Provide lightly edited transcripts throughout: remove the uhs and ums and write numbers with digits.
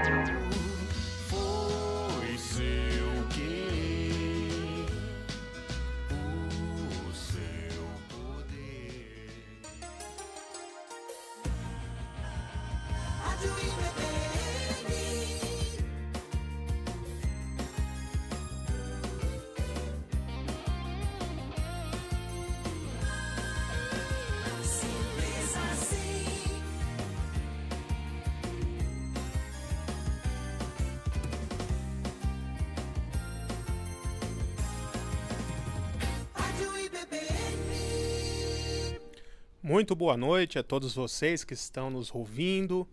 Foi seu querer, o seu poder. Rádio IBPM. Simples assim. Rádio IBPM. Muito boa noite a todos vocês que estão nos ouvindo.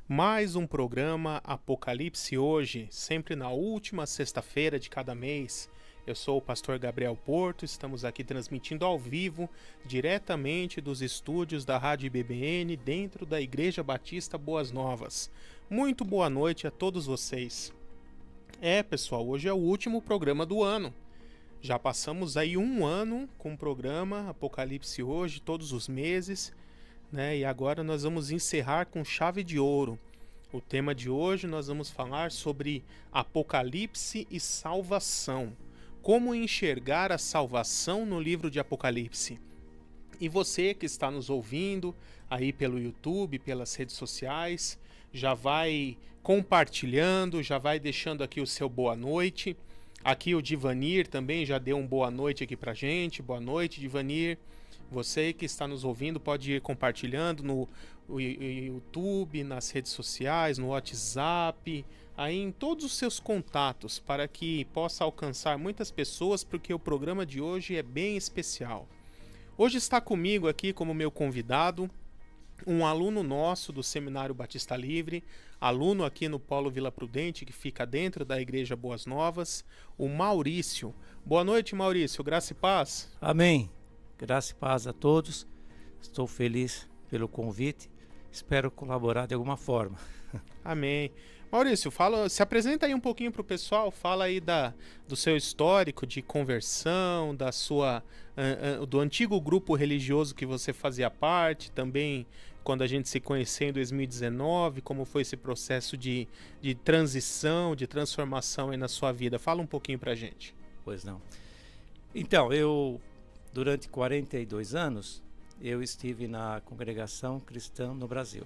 Mais um programa Apocalipse hoje, sempre na última sexta-feira de cada mês. Eu sou o pastor Gabriel Porto, estamos aqui transmitindo ao vivo, diretamente dos estúdios da Rádio IBBN, dentro da Igreja Batista Boas Novas. Muito boa noite a todos vocês. Pessoal, hoje é o último programa do ano. Já passamos aí um ano com o programa Apocalipse hoje, todos os meses, né? E agora nós vamos encerrar com chave de ouro. O tema de hoje nós vamos falar sobre Apocalipse e salvação. Como enxergar a salvação no livro de Apocalipse. E você que está nos ouvindo aí pelo YouTube, pelas redes sociais, já vai compartilhando, já vai deixando aqui o seu boa noite. Aqui o Divanir também já deu um boa noite aqui pra gente. Boa noite, Divanir. Você que está nos ouvindo pode ir compartilhando no YouTube, nas redes sociais, no WhatsApp, aí em todos os seus contatos, para que possa alcançar muitas pessoas, porque o programa de hoje é bem especial. Hoje está comigo aqui como meu convidado um aluno nosso do Seminário Batista Livre, aluno aqui no Polo Vila Prudente, que fica dentro da Igreja Boas Novas, o Maurício. Boa noite, Maurício. Graça e paz. Amém. Graça e paz a todos. Estou feliz pelo convite. Espero colaborar de alguma forma. Amém. Maurício, se apresenta aí um pouquinho para o pessoal, fala aí do seu histórico de conversão, do antigo grupo religioso que você fazia parte, também quando a gente se conheceu em 2019, como foi esse processo de transição, de transformação aí na sua vida. Fala um pouquinho para a gente. Pois não. Então, durante 42 anos, eu estive na congregação cristã no Brasil.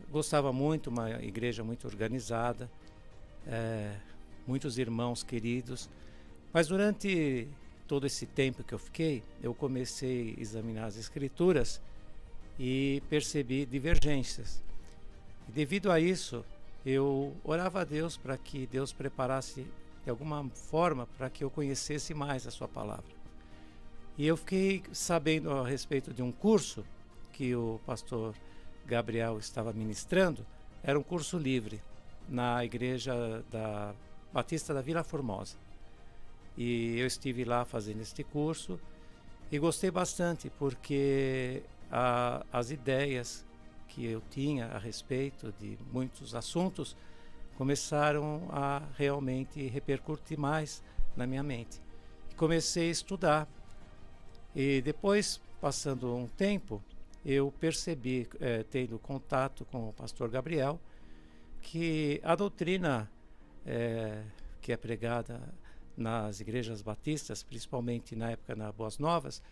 Gostava muito, uma igreja muito organizada, muitos irmãos queridos, mas durante todo esse tempo que eu fiquei, eu comecei a examinar as escrituras e percebi divergências. E devido a isso, eu orava a Deus para que Deus preparasse de alguma forma para que eu conhecesse mais a sua palavra. E eu fiquei sabendo a respeito de um curso que o pastor Gabriel estava ministrando. Era um curso livre na igreja da Batista da Vila Formosa. E eu estive lá fazendo este curso e gostei bastante porque as ideias que eu tinha a respeito de muitos assuntos começaram a realmente repercutir mais na minha mente. E comecei a estudar. E depois, passando um tempo, eu percebi, tendo contato com o pastor Gabriel, que a doutrina que é pregada nas igrejas batistas, principalmente na época na Boas Novas,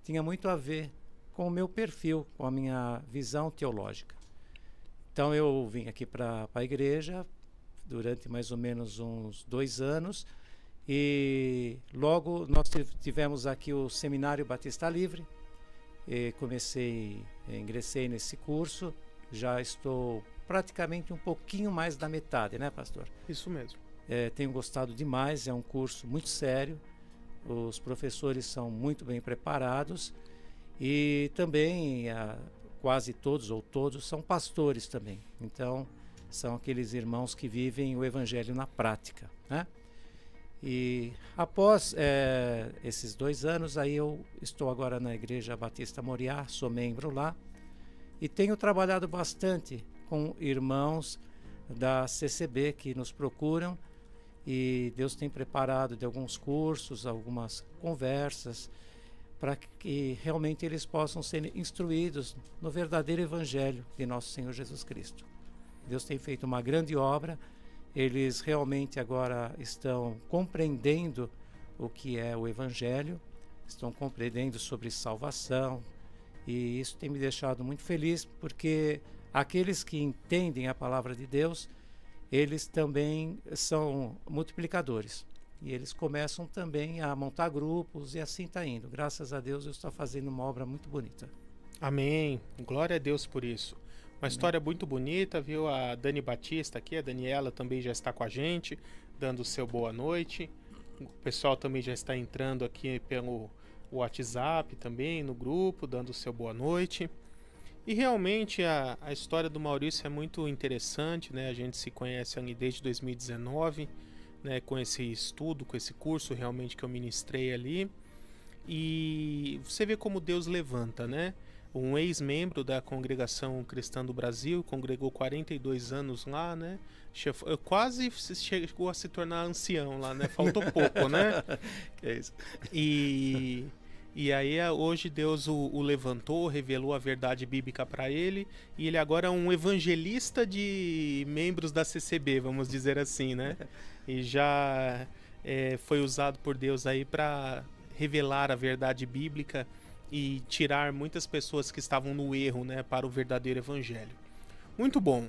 tinha muito a ver com o meu perfil, com a minha visão teológica. Então eu vim aqui para a igreja durante mais ou menos uns 2 anos, e logo nós tivemos aqui o Seminário Batista Livre. Ingressei nesse curso, já estou praticamente um pouquinho mais da metade, né, pastor? Isso mesmo. Tenho gostado demais, é um curso muito sério, os professores são muito bem preparados e também quase todos ou todos são pastores também, então são aqueles irmãos que vivem o evangelho na prática, né? E após esses 2 anos, aí eu estou agora na Igreja Batista Moriá, sou membro lá, e tenho trabalhado bastante com irmãos da CCB que nos procuram, e Deus tem preparado de alguns cursos, algumas conversas, para que realmente eles possam ser instruídos no verdadeiro Evangelho de nosso Senhor Jesus Cristo. Deus tem feito uma grande obra. Eles realmente agora estão compreendendo o que é o Evangelho, estão compreendendo sobre salvação, e isso tem me deixado muito feliz, porque aqueles que entendem a palavra de Deus, eles também são multiplicadores. E eles começam também a montar grupos e assim está indo. Graças a Deus, Deus está fazendo uma obra muito bonita. Amém. Glória a Deus por isso. Uma história muito bonita, viu? A Dani Batista aqui, a Daniela também já está com a gente, dando o seu boa noite. O pessoal também já está entrando aqui pelo WhatsApp também, no grupo, dando o seu boa noite. E realmente a história do Maurício é muito interessante, né? A gente se conhece ali desde 2019, né? Com esse estudo, com esse curso realmente que eu ministrei ali. E você vê como Deus levanta, né? Um ex-membro da Congregação Cristã do Brasil, congregou 42 anos lá, né? Quase chegou a se tornar ancião lá, né? Faltou pouco, né? É isso. E aí hoje Deus o levantou, revelou a verdade bíblica para ele, e ele agora é um evangelista de membros da CCB, vamos dizer assim, né? E já foi usado por Deus aí para revelar a verdade bíblica e tirar muitas pessoas que estavam no erro, né, para o verdadeiro evangelho. Muito bom.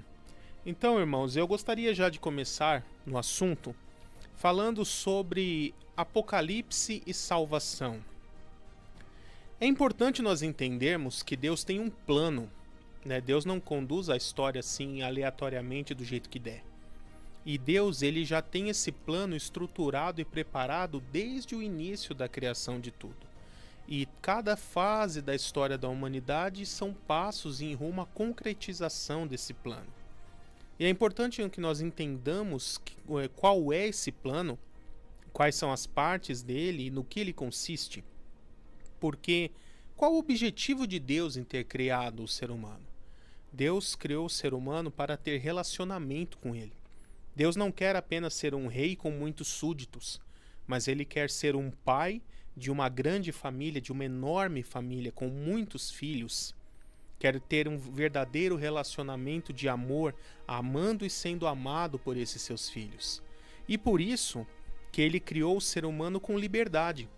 Então, irmãos, eu gostaria já de começar no assunto falando sobre Apocalipse e salvação. É importante nós entendermos que Deus tem um plano, né? Deus não conduz a história assim aleatoriamente do jeito que der. E Deus, ele já tem esse plano estruturado e preparado desde o início da criação de tudo. E cada fase da história da humanidade são passos em rumo à concretização desse plano. E é importante que nós entendamos qual é esse plano, quais são as partes dele e no que ele consiste. Porque qual o objetivo de Deus em ter criado o ser humano? Deus criou o ser humano para ter relacionamento com ele. Deus não quer apenas ser um rei com muitos súditos, mas ele quer ser um pai de uma grande família, de uma enorme família com muitos filhos. Quer ter um verdadeiro relacionamento de amor, amando e sendo amado por esses seus filhos. E por isso que ele criou o ser humano com liberdade.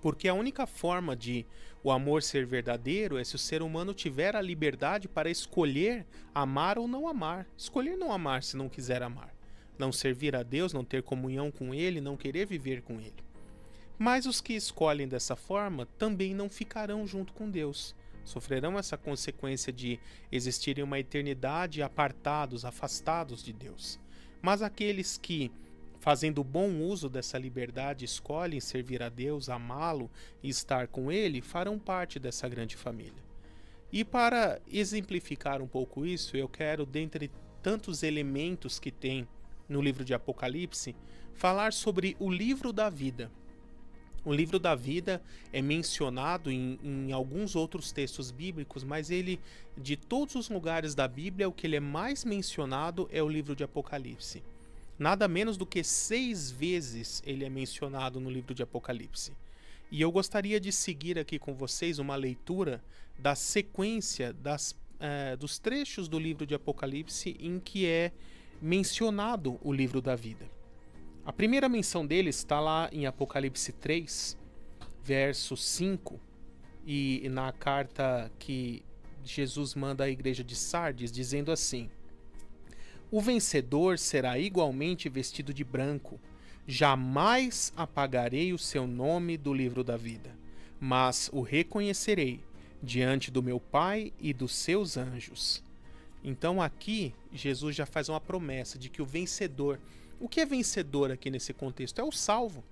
Porque a única forma de o amor ser verdadeiro é se o ser humano tiver a liberdade para escolher amar ou não amar. Escolher não amar se não quiser amar. Não servir a Deus, não ter comunhão com Ele, não querer viver com Ele. Mas os que escolhem dessa forma também não ficarão junto com Deus. Sofrerão essa consequência de existirem uma eternidade apartados, afastados de Deus. Mas aqueles que, fazendo bom uso dessa liberdade, escolhem servir a Deus, amá-lo e estar com Ele, farão parte dessa grande família. E para exemplificar um pouco isso, eu quero, dentre tantos elementos que tem no livro de Apocalipse, falar sobre o livro da vida. O livro da vida é mencionado em alguns outros textos bíblicos, mas ele, de todos os lugares da Bíblia, o que ele é mais mencionado é o livro de Apocalipse. Nada menos do que 6 vezes ele é mencionado no livro de Apocalipse. E eu gostaria de seguir aqui com vocês uma leitura da sequência dos trechos do livro de Apocalipse em que é mencionado o livro da vida. A primeira menção dele está lá em Apocalipse 3, verso 5, e na carta que Jesus manda à igreja de Sardes, dizendo assim: o vencedor será igualmente vestido de branco. Jamais apagarei o seu nome do livro da vida, mas o reconhecerei diante do meu Pai e dos seus anjos. Então aqui Jesus já faz uma promessa de que o vencedor... O que é vencedor aqui nesse contexto? É o salvo.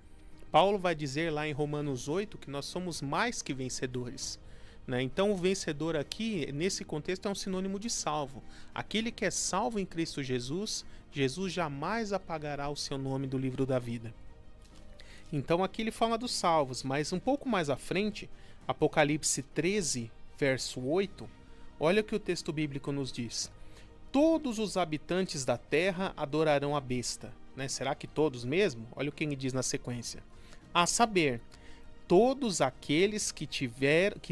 Paulo vai dizer lá em Romanos 8 que nós somos mais que vencedores, né? Então o vencedor aqui, nesse contexto, é um sinônimo de salvo. Aquele que é salvo em Cristo Jesus, Jesus jamais apagará o seu nome do livro da vida. Então aqui ele fala dos salvos, mas um pouco mais à frente, Apocalipse 13, verso 8, olha o que o texto bíblico nos diz. Todos os habitantes da terra adorarão a besta. Né? Será que todos mesmo? Olha o que ele diz na sequência. A saber, todos aqueles que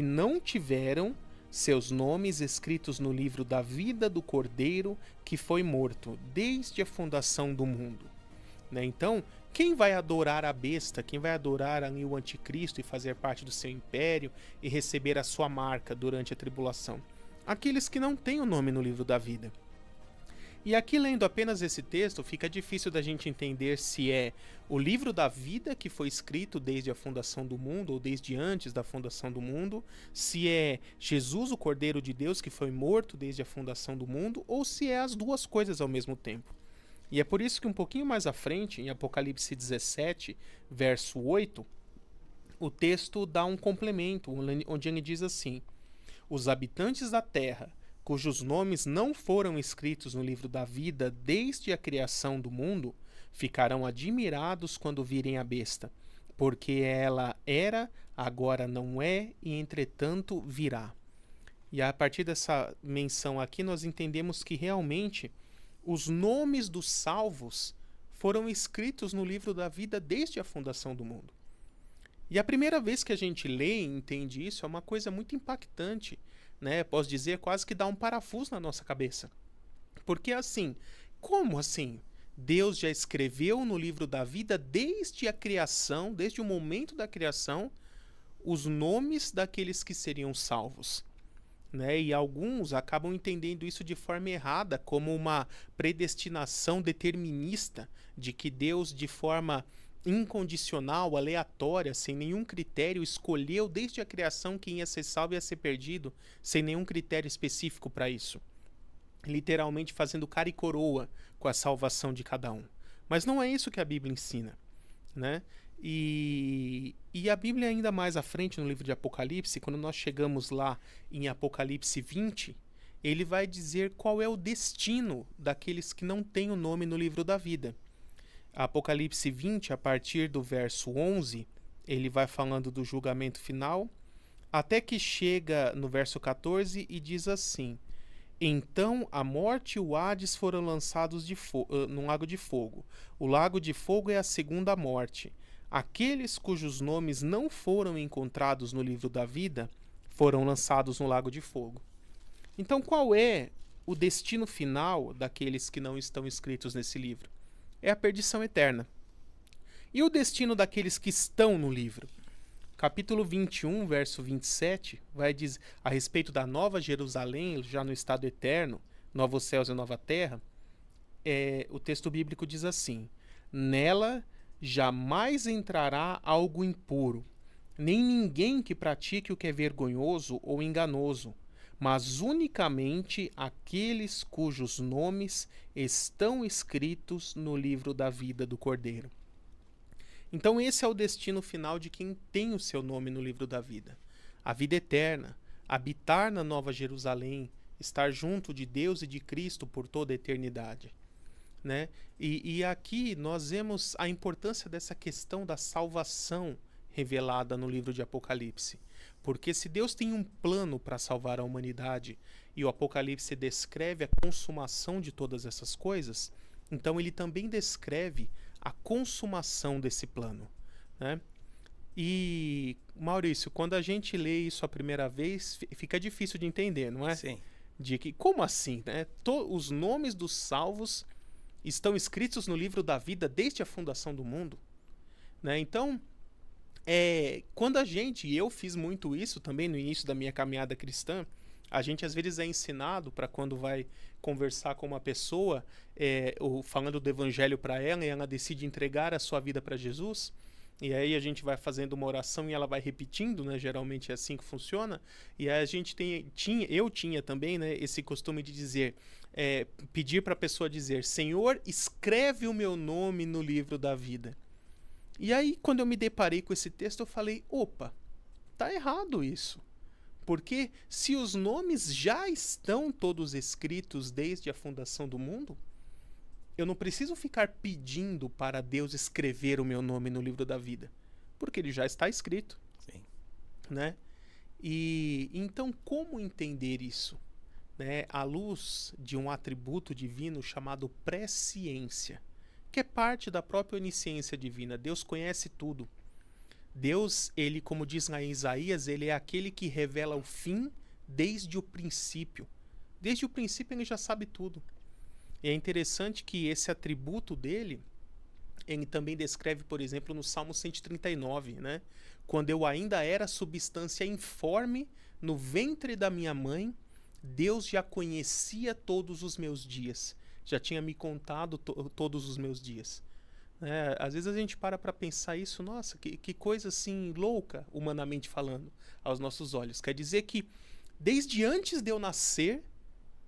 não tiveram seus nomes escritos no livro da vida do Cordeiro que foi morto desde a fundação do mundo. Né? Então, quem vai adorar a besta, quem vai adorar ali o anticristo e fazer parte do seu império e receber a sua marca durante a tribulação? Aqueles que não têm o nome no livro da vida. E aqui, lendo apenas esse texto, fica difícil da gente entender se é o livro da vida que foi escrito desde a fundação do mundo, ou desde antes da fundação do mundo, se é Jesus, o Cordeiro de Deus, que foi morto desde a fundação do mundo, ou se é as duas coisas ao mesmo tempo. E é por isso que um pouquinho mais à frente, em Apocalipse 17, verso 8, o texto dá um complemento, onde ele diz assim: os habitantes da terra, cujos nomes não foram escritos no livro da vida desde a criação do mundo, ficarão admirados quando virem a besta, porque ela era, agora não é, e entretanto virá. E a partir dessa menção aqui, nós entendemos que realmente os nomes dos salvos foram escritos no livro da vida desde a fundação do mundo. E a primeira vez que a gente lê e entende isso é uma coisa muito impactante, né? Posso dizer, quase que dá um parafuso na nossa cabeça. Porque assim, como assim? Deus já escreveu no livro da vida desde a criação, desde o momento da criação, os nomes daqueles que seriam salvos. Né? E alguns acabam entendendo isso de forma errada, como uma predestinação determinista, de que Deus, de forma incondicional, aleatória, sem nenhum critério, escolheu desde a criação quem ia ser salvo e ia ser perdido, sem nenhum critério específico para isso. Literalmente fazendo cara e coroa com a salvação de cada um. Mas não é isso que a Bíblia ensina, né? E a Bíblia ainda mais à frente no livro de Apocalipse, quando nós chegamos lá em Apocalipse 20, ele vai dizer qual é o destino daqueles que não têm o nome no livro da vida. Apocalipse 20, a partir do verso 11, ele vai falando do julgamento final, até que chega no verso 14 e diz assim: então a morte e o Hades foram lançados num lago de fogo. O lago de fogo é a segunda morte. Aqueles cujos nomes não foram encontrados no livro da vida foram lançados no lago de fogo. Então qual é o destino final daqueles que não estão escritos nesse livro? É a perdição eterna. E o destino daqueles que estão no livro? Capítulo 21, verso 27, vai dizer a respeito da nova Jerusalém, já no estado eterno, novos céus e nova terra. O texto bíblico diz assim: nela jamais entrará algo impuro, nem ninguém que pratique o que é vergonhoso ou enganoso, mas unicamente aqueles cujos nomes estão escritos no livro da vida do Cordeiro. Então esse é o destino final de quem tem o seu nome no livro da vida. A vida eterna, habitar na Nova Jerusalém, estar junto de Deus e de Cristo por toda a eternidade. Né? E aqui nós vemos a importância dessa questão da salvação revelada no livro de Apocalipse. Porque se Deus tem um plano para salvar a humanidade e o Apocalipse descreve a consumação de todas essas coisas, então ele também descreve a consumação desse plano. Né? E, Maurício, quando a gente lê isso a primeira vez, fica difícil de entender, não é? Sim. De que, como assim? Né? Os nomes dos salvos estão escritos no livro da vida desde a fundação do mundo. Né? Então, quando eu fiz muito isso também no início da minha caminhada cristã, a gente às vezes é ensinado para quando vai conversar com uma pessoa, falando do evangelho para ela, e ela decide entregar a sua vida para Jesus, e aí a gente vai fazendo uma oração e ela vai repetindo, né? Geralmente é assim que funciona. E aí a gente eu tinha também, né, esse costume de dizer, pedir para a pessoa dizer: Senhor, escreve o meu nome no livro da vida. E aí, quando eu me deparei com esse texto, eu falei: opa, tá errado isso. Porque se os nomes já estão todos escritos desde a fundação do mundo, eu não preciso ficar pedindo para Deus escrever o meu nome no livro da vida, porque ele já está escrito. Sim. Né? E então, como entender isso? Né? À luz de um atributo divino chamado presciência, que é parte da própria onisciência divina. Deus conhece tudo. Deus, ele, como diz lá em Isaías, ele é aquele que revela o fim desde o princípio. Desde o princípio ele já sabe tudo. E é interessante que esse atributo dele, ele também descreve, por exemplo, no Salmo 139, né? Quando eu ainda era substância informe no ventre da minha mãe, Deus já conhecia todos os meus dias. Já tinha me contado todos os meus dias. Às vezes a gente para pensar isso, nossa, que coisa assim louca, humanamente falando, aos nossos olhos. Quer dizer que desde antes de eu nascer,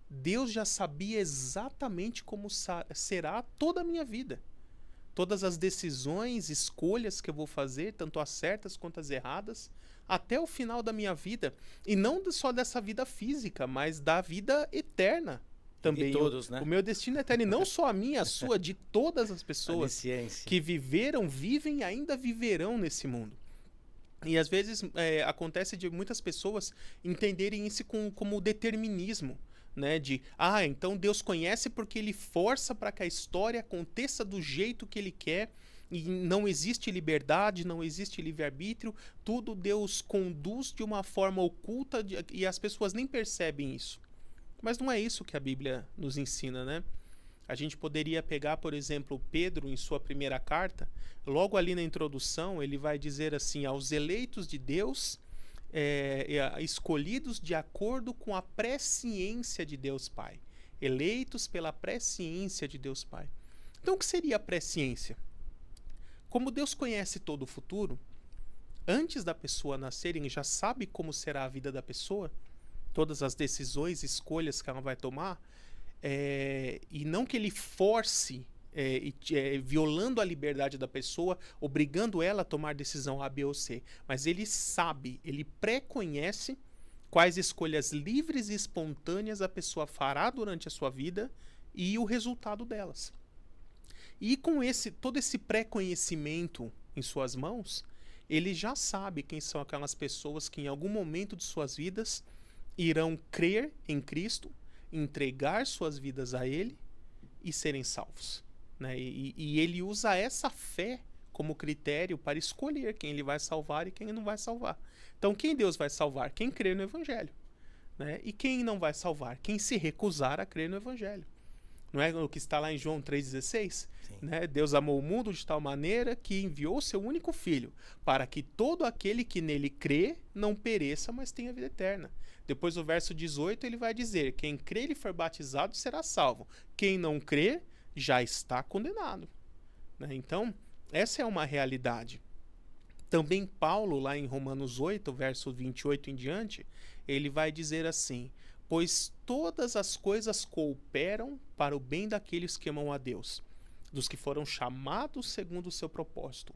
Deus já sabia exatamente como será toda a minha vida. Todas as decisões, escolhas que eu vou fazer, tanto as certas quanto as erradas, até o final da minha vida. E não só dessa vida física, mas da vida eterna também. De todos, né? O meu destino é eterno, e não só a minha, a sua, de todas as pessoas Onisciência. que viveram, vivem e ainda viverão nesse mundo. E às vezes acontece de muitas pessoas entenderem isso como determinismo. Né, então Deus conhece porque ele força para que a história aconteça do jeito que ele quer e não existe liberdade, não existe livre-arbítrio, tudo Deus conduz de uma forma oculta e as pessoas nem percebem isso. Mas não é isso que a Bíblia nos ensina, né? A gente poderia pegar, por exemplo, Pedro em sua primeira carta, logo ali na introdução ele vai dizer assim, aos eleitos de Deus, escolhidos de acordo com a presciência de Deus Pai. Eleitos pela presciência de Deus Pai. Então, o que seria a presciência? Como Deus conhece todo o futuro, antes da pessoa nascer, ele já sabe como será a vida da pessoa, todas as decisões, escolhas que ela vai tomar, e não que ele force, violando a liberdade da pessoa, obrigando ela a tomar decisão A, B ou C. Mas ele sabe, ele pré-conhece quais escolhas livres e espontâneas a pessoa fará durante a sua vida e o resultado delas. E com todo esse pré-conhecimento em suas mãos, ele já sabe quem são aquelas pessoas que em algum momento de suas vidas irão crer em Cristo, entregar suas vidas a Ele e serem salvos. Né? E ele usa essa fé como critério para escolher quem ele vai salvar e quem não vai salvar. Então, quem Deus vai salvar? Quem crê no Evangelho. Né? E quem não vai salvar? Quem se recusar a crer no Evangelho. Não é o que está lá em João 3,16? Né? Deus amou o mundo de tal maneira que enviou seu único Filho, para que todo aquele que nele crê não pereça, mas tenha vida eterna. Depois, o verso 18, ele vai dizer, quem crer e for batizado será salvo. Quem não crer já está condenado. Né? Então, essa é uma realidade. Também Paulo, lá em Romanos 8, verso 28 em diante, ele vai dizer assim, pois todas as coisas cooperam para o bem daqueles que amam a Deus, dos que foram chamados segundo o seu propósito.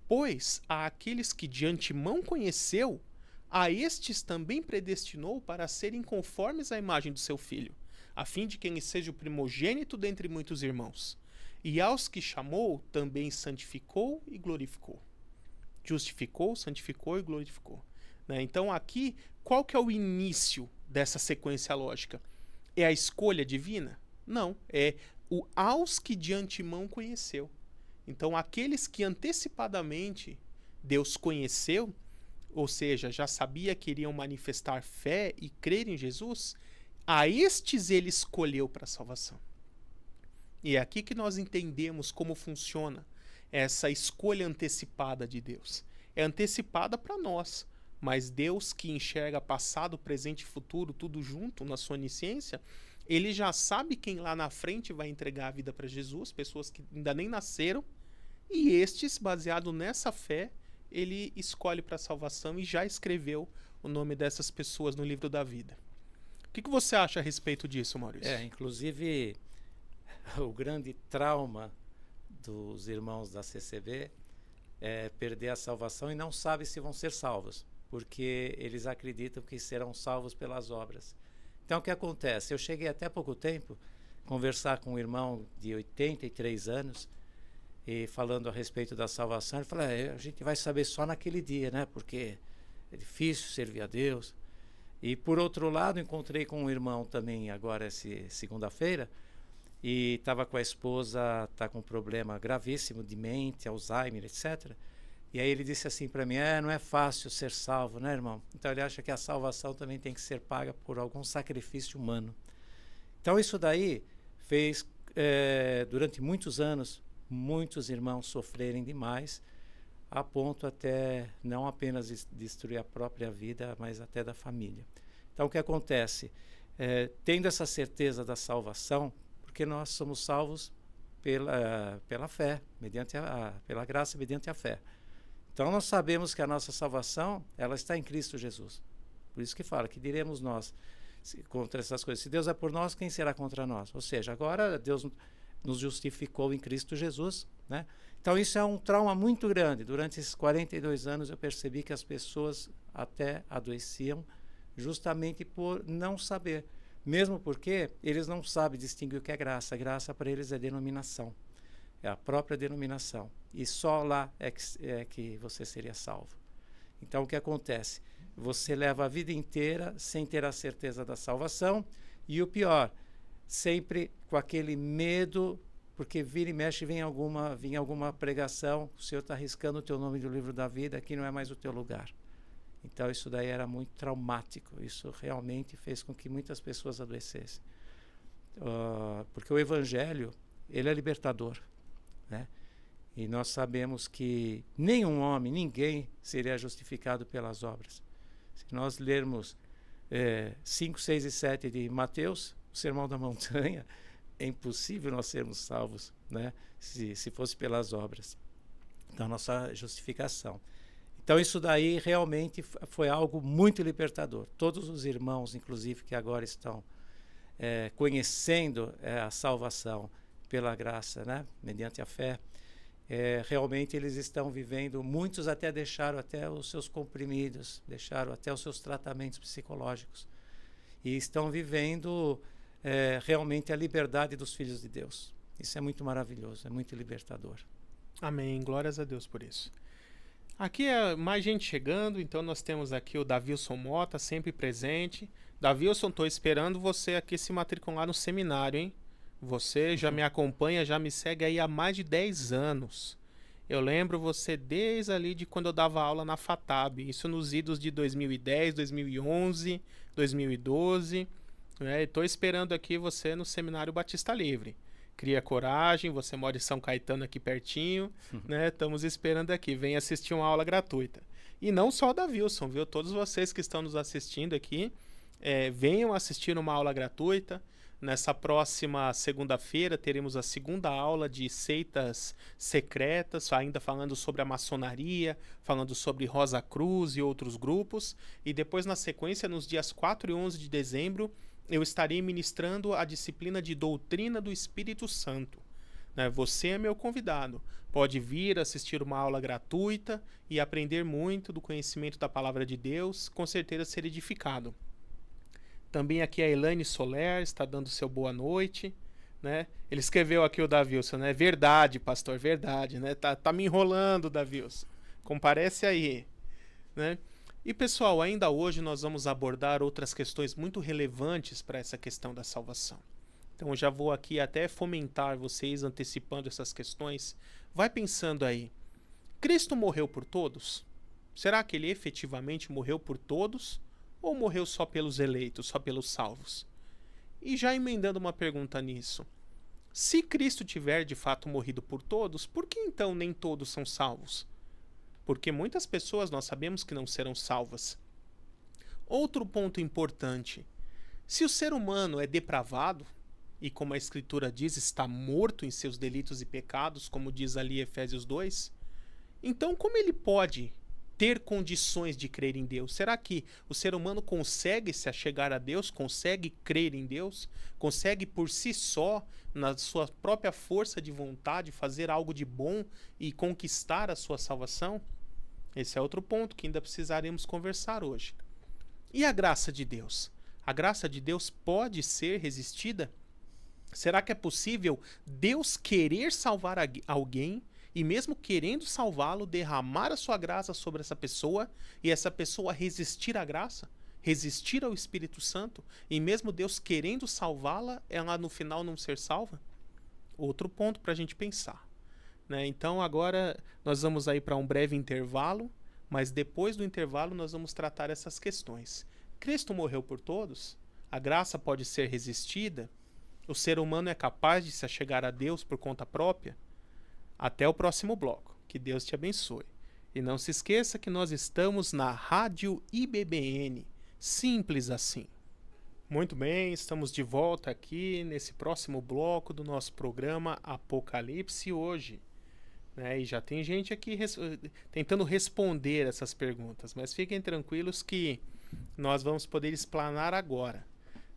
Pois a aqueles que de antemão conheceu, a estes também predestinou para serem conformes à imagem do seu Filho, a fim de que ele seja o primogênito dentre muitos irmãos. E aos que chamou, também santificou e glorificou. Justificou, santificou e glorificou. Né? Então aqui, qual que é o início dessa sequência lógica? É a escolha divina? Não, é o aos que de antemão conheceu. Então aqueles que antecipadamente Deus conheceu, ou seja, já sabia que iriam manifestar fé e crer em Jesus, a estes ele escolheu para a salvação. E é aqui que nós entendemos como funciona essa escolha antecipada de Deus. É antecipada para nós, mas Deus que enxerga passado, presente e futuro, tudo junto na sua onisciência, ele já sabe quem lá na frente vai entregar a vida para Jesus, pessoas que ainda nem nasceram, e estes, baseado nessa fé, ele escolhe para a salvação e já escreveu o nome dessas pessoas no livro da vida. O que você acha a respeito disso, Maurício? Inclusive, o grande trauma dos irmãos da CCB é perder a salvação e não sabe se vão ser salvos, porque eles acreditam que serão salvos pelas obras. Então, o que acontece? Eu cheguei até há pouco tempo a conversar com um irmão de 83 anos e falando a respeito da salvação. Ele falou, a gente vai saber só naquele dia, né? Porque é difícil servir a Deus. E por outro lado, encontrei com um irmão também agora essa segunda-feira e estava com a esposa, está com um problema gravíssimo de mente, Alzheimer, etc. E aí ele disse assim para mim, não é fácil ser salvo, né, irmão? Então ele acha que a salvação também tem que ser paga por algum sacrifício humano. Então isso daí fez, durante muitos anos, muitos irmãos sofrerem demais, a ponto até não apenas destruir a própria vida, mas até da família. Então o que acontece? Tendo essa certeza da salvação, porque nós somos salvos pela fé, pela graça mediante a fé. Então nós sabemos que a nossa salvação, ela está em Cristo Jesus. Por isso que fala, que diremos nós contra essas coisas. Se Deus é por nós, quem será contra nós? Ou seja, agora Deus nos justificou em Cristo Jesus, né? Então isso é um trauma muito grande. Durante esses 42 anos eu percebi que as pessoas até adoeciam justamente por não saber. Mesmo porque eles não sabem distinguir o que é graça. Graça para eles é denominação. É a própria denominação. E só lá é que você seria salvo. Então o que acontece? Você leva a vida inteira sem ter a certeza da salvação. E o pior, sempre com aquele medo, porque vira e mexe vem alguma pregação, o Senhor está riscando o teu nome do livro da vida, aqui não é mais o teu lugar. Então isso daí era muito traumático. Isso realmente fez com que muitas pessoas adoecessem. Porque o Evangelho, ele é libertador, né? E nós sabemos que nenhum homem, ninguém seria justificado pelas obras. Se nós lermos 5, 6 e 7 de Mateus, o Sermão da Montanha, é impossível nós sermos salvos, né? Se fosse pelas obras. Então, nossa justificação. Então, isso daí realmente foi algo muito libertador. Todos os irmãos, inclusive, que agora estão conhecendo a salvação pela graça, né? Mediante a fé, realmente eles estão vivendo, muitos até deixaram até os seus comprimidos, deixaram até os seus tratamentos psicológicos e estão vivendo realmente a liberdade dos filhos de Deus. Isso é muito maravilhoso, é muito libertador. Amém, glórias a Deus por isso. Aqui é mais gente chegando, então nós temos aqui o Davilson Mota, sempre presente. Davilson, estou esperando você aqui se matricular no seminário, hein? Você já me acompanha, já me segue aí há mais de 10 anos. Eu lembro você desde ali de quando eu dava aula na FATAB. Isso nos idos de 2010, 2011, 2012. Estou esperando aqui você no Seminário Batista Livre. Cria coragem, você mora em São Caetano aqui pertinho, né? Estamos esperando aqui. Venha assistir uma aula gratuita. E não só o Davilson, viu? Todos vocês que estão nos assistindo aqui, venham assistir uma aula gratuita. Nessa próxima segunda-feira teremos a segunda aula de seitas secretas, ainda falando sobre a maçonaria, falando sobre Rosa Cruz e outros grupos. E depois, na sequência, nos dias 4 e 11 de dezembro, eu estarei ministrando a disciplina de Doutrina do Espírito Santo. Você é meu convidado. Pode vir assistir uma aula gratuita e aprender muito do conhecimento da Palavra de Deus, com certeza ser edificado. Também aqui a Elaine Soler está dando seu boa noite, né? Ele escreveu aqui o Davilson, né? Verdade, pastor, verdade, né? Tá me enrolando, Davilson. Comparece aí, né? E pessoal, ainda hoje nós vamos abordar outras questões muito relevantes para essa questão da salvação. Então eu já vou aqui até fomentar vocês antecipando essas questões. Vai pensando aí. Cristo morreu por todos? Será que ele efetivamente morreu por todos? Ou morreu só pelos eleitos, só pelos salvos? E já emendando uma pergunta nisso. Se Cristo tiver de fato morrido por todos, por que então nem todos são salvos? Porque muitas pessoas nós sabemos que não serão salvas. Outro ponto importante. Se o ser humano é depravado, e como a Escritura diz, está morto em seus delitos e pecados, como diz ali Efésios 2, então como ele pode ter condições de crer em Deus? Será que o ser humano consegue se achegar a Deus? Consegue crer em Deus? Consegue por si só, na sua própria força de vontade, fazer algo de bom e conquistar a sua salvação? Esse é outro ponto que ainda precisaremos conversar hoje. E a graça de Deus? A graça de Deus pode ser resistida? Será que é possível Deus querer salvar alguém e mesmo querendo salvá-lo, derramar a sua graça sobre essa pessoa e essa pessoa resistir à graça, resistir ao Espírito Santo e mesmo Deus querendo salvá-la, ela no final não ser salva? Outro ponto para a gente pensar. né? Então agora nós vamos aí para um breve intervalo, mas depois do intervalo nós vamos tratar essas questões. Cristo morreu por todos? A graça pode ser resistida? O ser humano é capaz de se achegar a Deus por conta própria? Até o próximo bloco. Que Deus te abençoe. E não se esqueça que nós estamos na Rádio IBBN. Simples assim. Muito bem, estamos de volta aqui nesse próximo bloco do nosso programa Apocalipse Hoje. Né? E já tem gente aqui tentando responder essas perguntas, mas fiquem tranquilos que nós vamos poder explanar agora.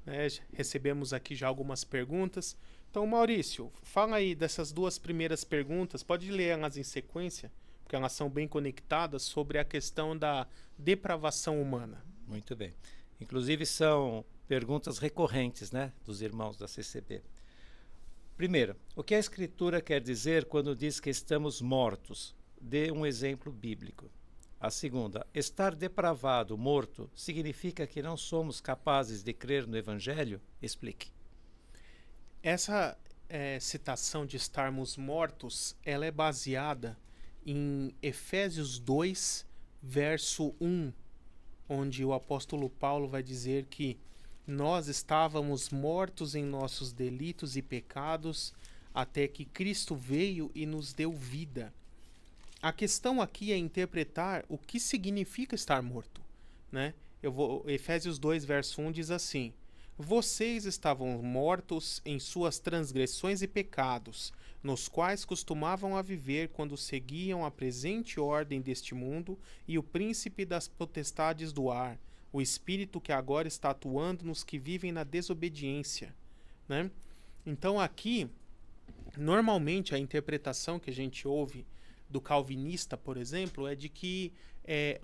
Né? Recebemos aqui já algumas perguntas. Então, Maurício, fala aí dessas duas primeiras perguntas, pode ler elas em sequência, porque elas são bem conectadas, sobre a questão da depravação humana. Muito bem. Inclusive são perguntas recorrentes, né, dos irmãos da CCB. Primeiro, o que a Escritura quer dizer quando diz que estamos mortos? Dê um exemplo bíblico. A segunda, estar depravado, morto, significa que não somos capazes de crer no Evangelho? Explique. Essa citação de estarmos mortos, ela é baseada em Efésios 2, verso 1, onde o apóstolo Paulo vai dizer que nós estávamos mortos em nossos delitos e pecados, até que Cristo veio e nos deu vida. A questão aqui é interpretar o que significa estar morto, né? Efésios 2, verso 1 diz assim: vocês estavam mortos em suas transgressões e pecados, nos quais costumavam a viver quando seguiam a presente ordem deste mundo e o príncipe das potestades do ar, o espírito que agora está atuando nos que vivem na desobediência, né? Então aqui, normalmente a interpretação que a gente ouve do calvinista, por exemplo, é de que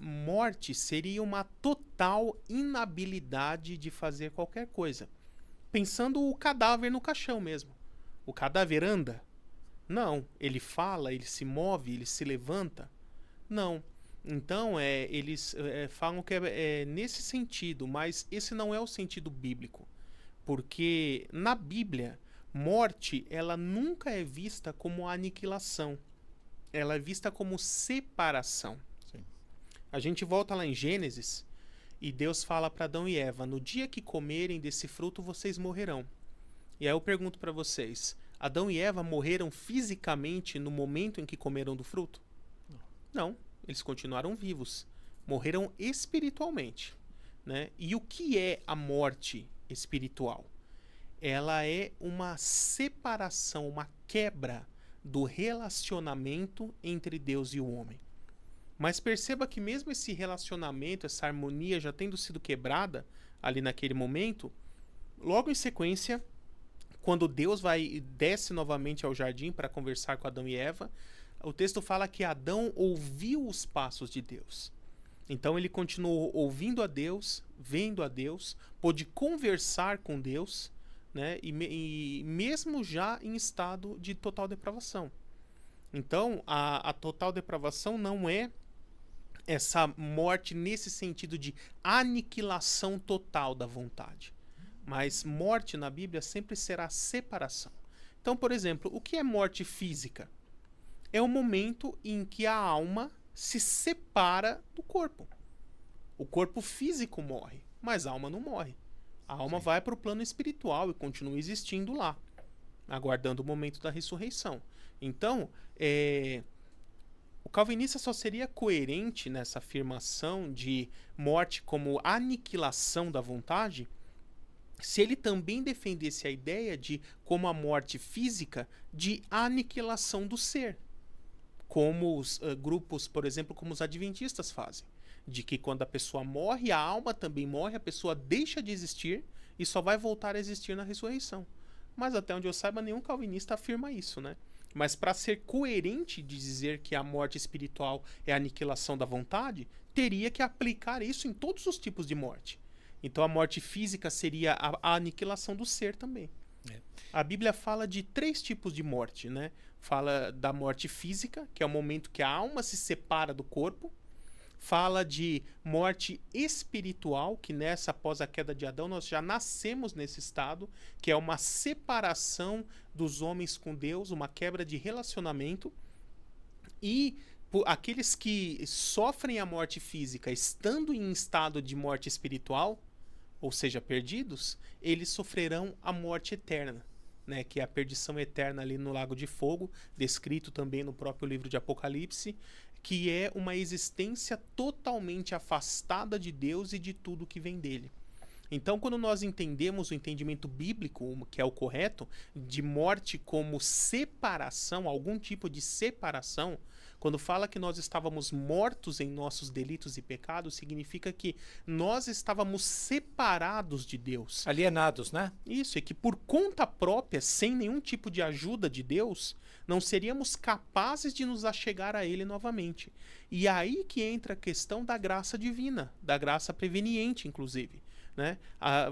morte seria uma total inabilidade de fazer qualquer coisa. Pensando o cadáver no caixão mesmo. O cadáver anda? Não. Ele fala, ele se move, ele se levanta? Não. Então, eles falam que é nesse sentido, mas esse não é o sentido bíblico. Porque na Bíblia, morte ela nunca é vista como aniquilação. Ela é vista como separação. Sim. A gente volta lá em Gênesis e Deus fala para Adão e Eva: no dia que comerem desse fruto, vocês morrerão. E aí eu pergunto para vocês: Adão e Eva morreram fisicamente no momento em que comeram do fruto? Não, eles continuaram vivos. Morreram espiritualmente, né? E o que é a morte espiritual? Ela é uma separação, uma quebra do relacionamento entre Deus e o homem. Mas perceba que mesmo esse relacionamento, essa harmonia já tendo sido quebrada ali naquele momento, logo em sequência, quando Deus desce novamente ao jardim para conversar com Adão e Eva, o texto fala que Adão ouviu os passos de Deus. Então ele continuou ouvindo a Deus, vendo a Deus, pôde conversar com Deus, né? E mesmo já em estado de total depravação. Então, a total depravação não é essa morte nesse sentido de aniquilação total da vontade. Mas morte na Bíblia sempre será separação. Então, por exemplo, o que é morte física? É o momento em que a alma se separa do corpo. O corpo físico morre, mas a alma não morre. A alma vai para o plano espiritual e continua existindo lá, aguardando o momento da ressurreição. Então, o calvinista só seria coerente nessa afirmação de morte como aniquilação da vontade se ele também defendesse a ideia de, como a morte física, de aniquilação do ser. Como os grupos, por exemplo, como os adventistas fazem. De que quando a pessoa morre, a alma também morre, a pessoa deixa de existir e só vai voltar a existir na ressurreição. Mas até onde eu saiba, nenhum calvinista afirma isso, né? Mas para ser coerente de dizer que a morte espiritual é a aniquilação da vontade, teria que aplicar isso em todos os tipos de morte. Então a morte física seria a aniquilação do ser também. A Bíblia fala de 3 tipos de morte, né? Fala da morte física, que é o momento que a alma se separa do corpo. Fala de morte espiritual, que após a queda de Adão, nós já nascemos nesse estado, que é uma separação dos homens com Deus, uma quebra de relacionamento, E aqueles que sofrem a morte física estando em estado de morte espiritual, ou seja, perdidos, eles sofrerão a morte eterna, né, que é a perdição eterna ali no lago de fogo, descrito também no próprio livro de Apocalipse, que é uma existência totalmente afastada de Deus e de tudo que vem dele. Então, quando nós entendemos o entendimento bíblico, que é o correto, de morte como separação, algum tipo de separação, quando fala que nós estávamos mortos em nossos delitos e pecados, significa que nós estávamos separados de Deus. Alienados, né? Isso, é que por conta própria, sem nenhum tipo de ajuda de Deus, não seríamos capazes de nos achegar a Ele novamente. E aí que entra a questão da graça divina, da graça preveniente, inclusive. Né?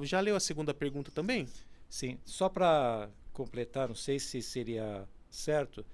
Já leu a segunda pergunta também? Sim. Só para completar, não sei se seria certo,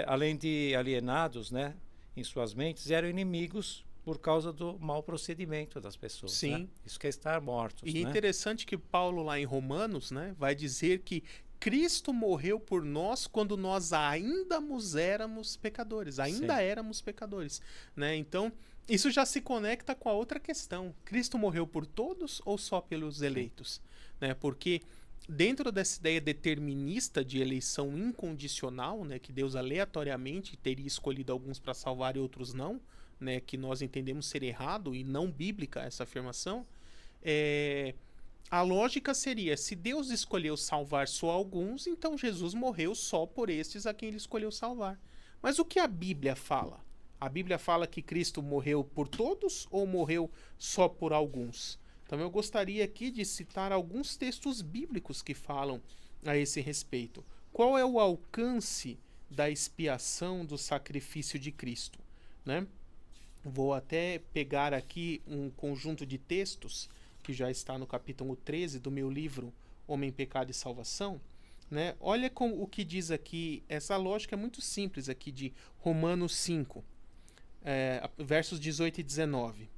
além de alienados, né, em suas mentes, eram inimigos por causa do mau procedimento das pessoas. Sim. Né? Isso quer estar mortos. E é né? interessante que Paulo, lá em Romanos, né, vai dizer que Cristo morreu por nós quando nós ainda éramos pecadores. Ainda Sim. éramos pecadores. Né? Então, isso já se conecta com a outra questão. Cristo morreu por todos ou só pelos eleitos? Né? Porque dentro dessa ideia determinista de eleição incondicional, né, que Deus aleatoriamente teria escolhido alguns para salvar e outros não, né, que nós entendemos ser errado e não bíblica essa afirmação, a lógica seria, se Deus escolheu salvar só alguns, então Jesus morreu só por estes a quem ele escolheu salvar. Mas o que a Bíblia fala? A Bíblia fala que Cristo morreu por todos ou morreu só por alguns? Então eu gostaria aqui de citar alguns textos bíblicos que falam a esse respeito. Qual é o alcance da expiação do sacrifício de Cristo? Né? Vou até pegar aqui um conjunto de textos que já está no capítulo 13 do meu livro Homem, Pecado e Salvação. Né? Olha o que diz aqui, essa lógica é muito simples aqui de Romanos 5, versos 18 e 19.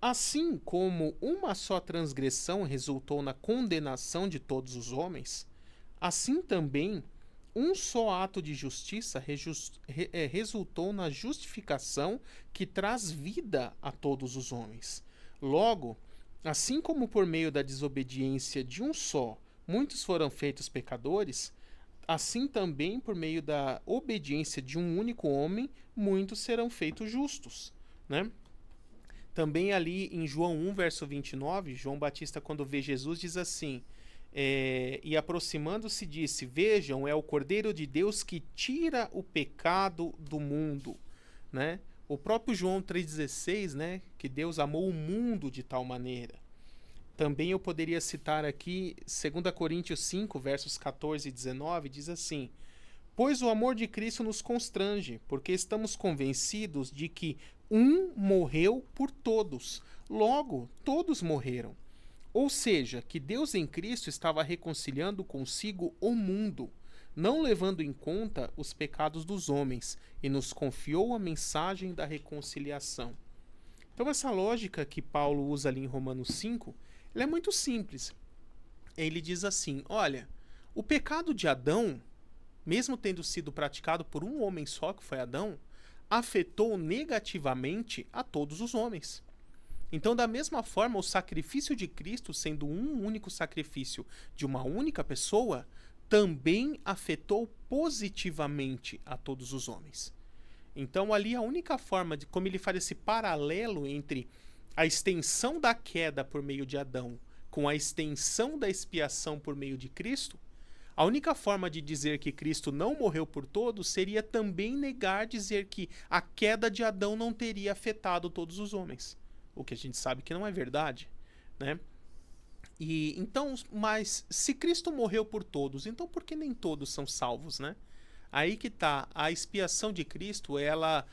Assim como uma só transgressão resultou na condenação de todos os homens, assim também um só ato de justiça resultou na justificação que traz vida a todos os homens. Logo, assim como por meio da desobediência de um só muitos foram feitos pecadores, assim também por meio da obediência de um único homem muitos serão feitos justos. Né? Também ali em João 1, verso 29, João Batista, quando vê Jesus, diz assim, e aproximando-se disse, vejam, é o Cordeiro de Deus que tira o pecado do mundo. Né? O próprio João 3,16, né, que Deus amou o mundo de tal maneira. Também eu poderia citar aqui 2 Coríntios 5, versos 14 e 19, diz assim, pois o amor de Cristo nos constrange, porque estamos convencidos de que um morreu por todos, logo todos morreram. Ou seja, que Deus em Cristo estava reconciliando consigo o mundo, não levando em conta os pecados dos homens, e nos confiou a mensagem da reconciliação. Então essa lógica que Paulo usa ali em Romanos 5, ela é muito simples. Ele diz assim, olha, o pecado de Adão, mesmo tendo sido praticado por um homem só, que foi Adão, afetou negativamente a todos os homens. Então, da mesma forma, o sacrifício de Cristo, sendo um único sacrifício de uma única pessoa, também afetou positivamente a todos os homens. Então, ali a única forma de como ele faz esse paralelo entre a extensão da queda por meio de Adão com a extensão da expiação por meio de Cristo, a única forma de dizer que Cristo não morreu por todos seria também negar dizer que a queda de Adão não teria afetado todos os homens. O que a gente sabe que não é verdade, né? E então, mas se Cristo morreu por todos, então por que nem todos são salvos, né? Aí que tá, a expiação de Cristo, ela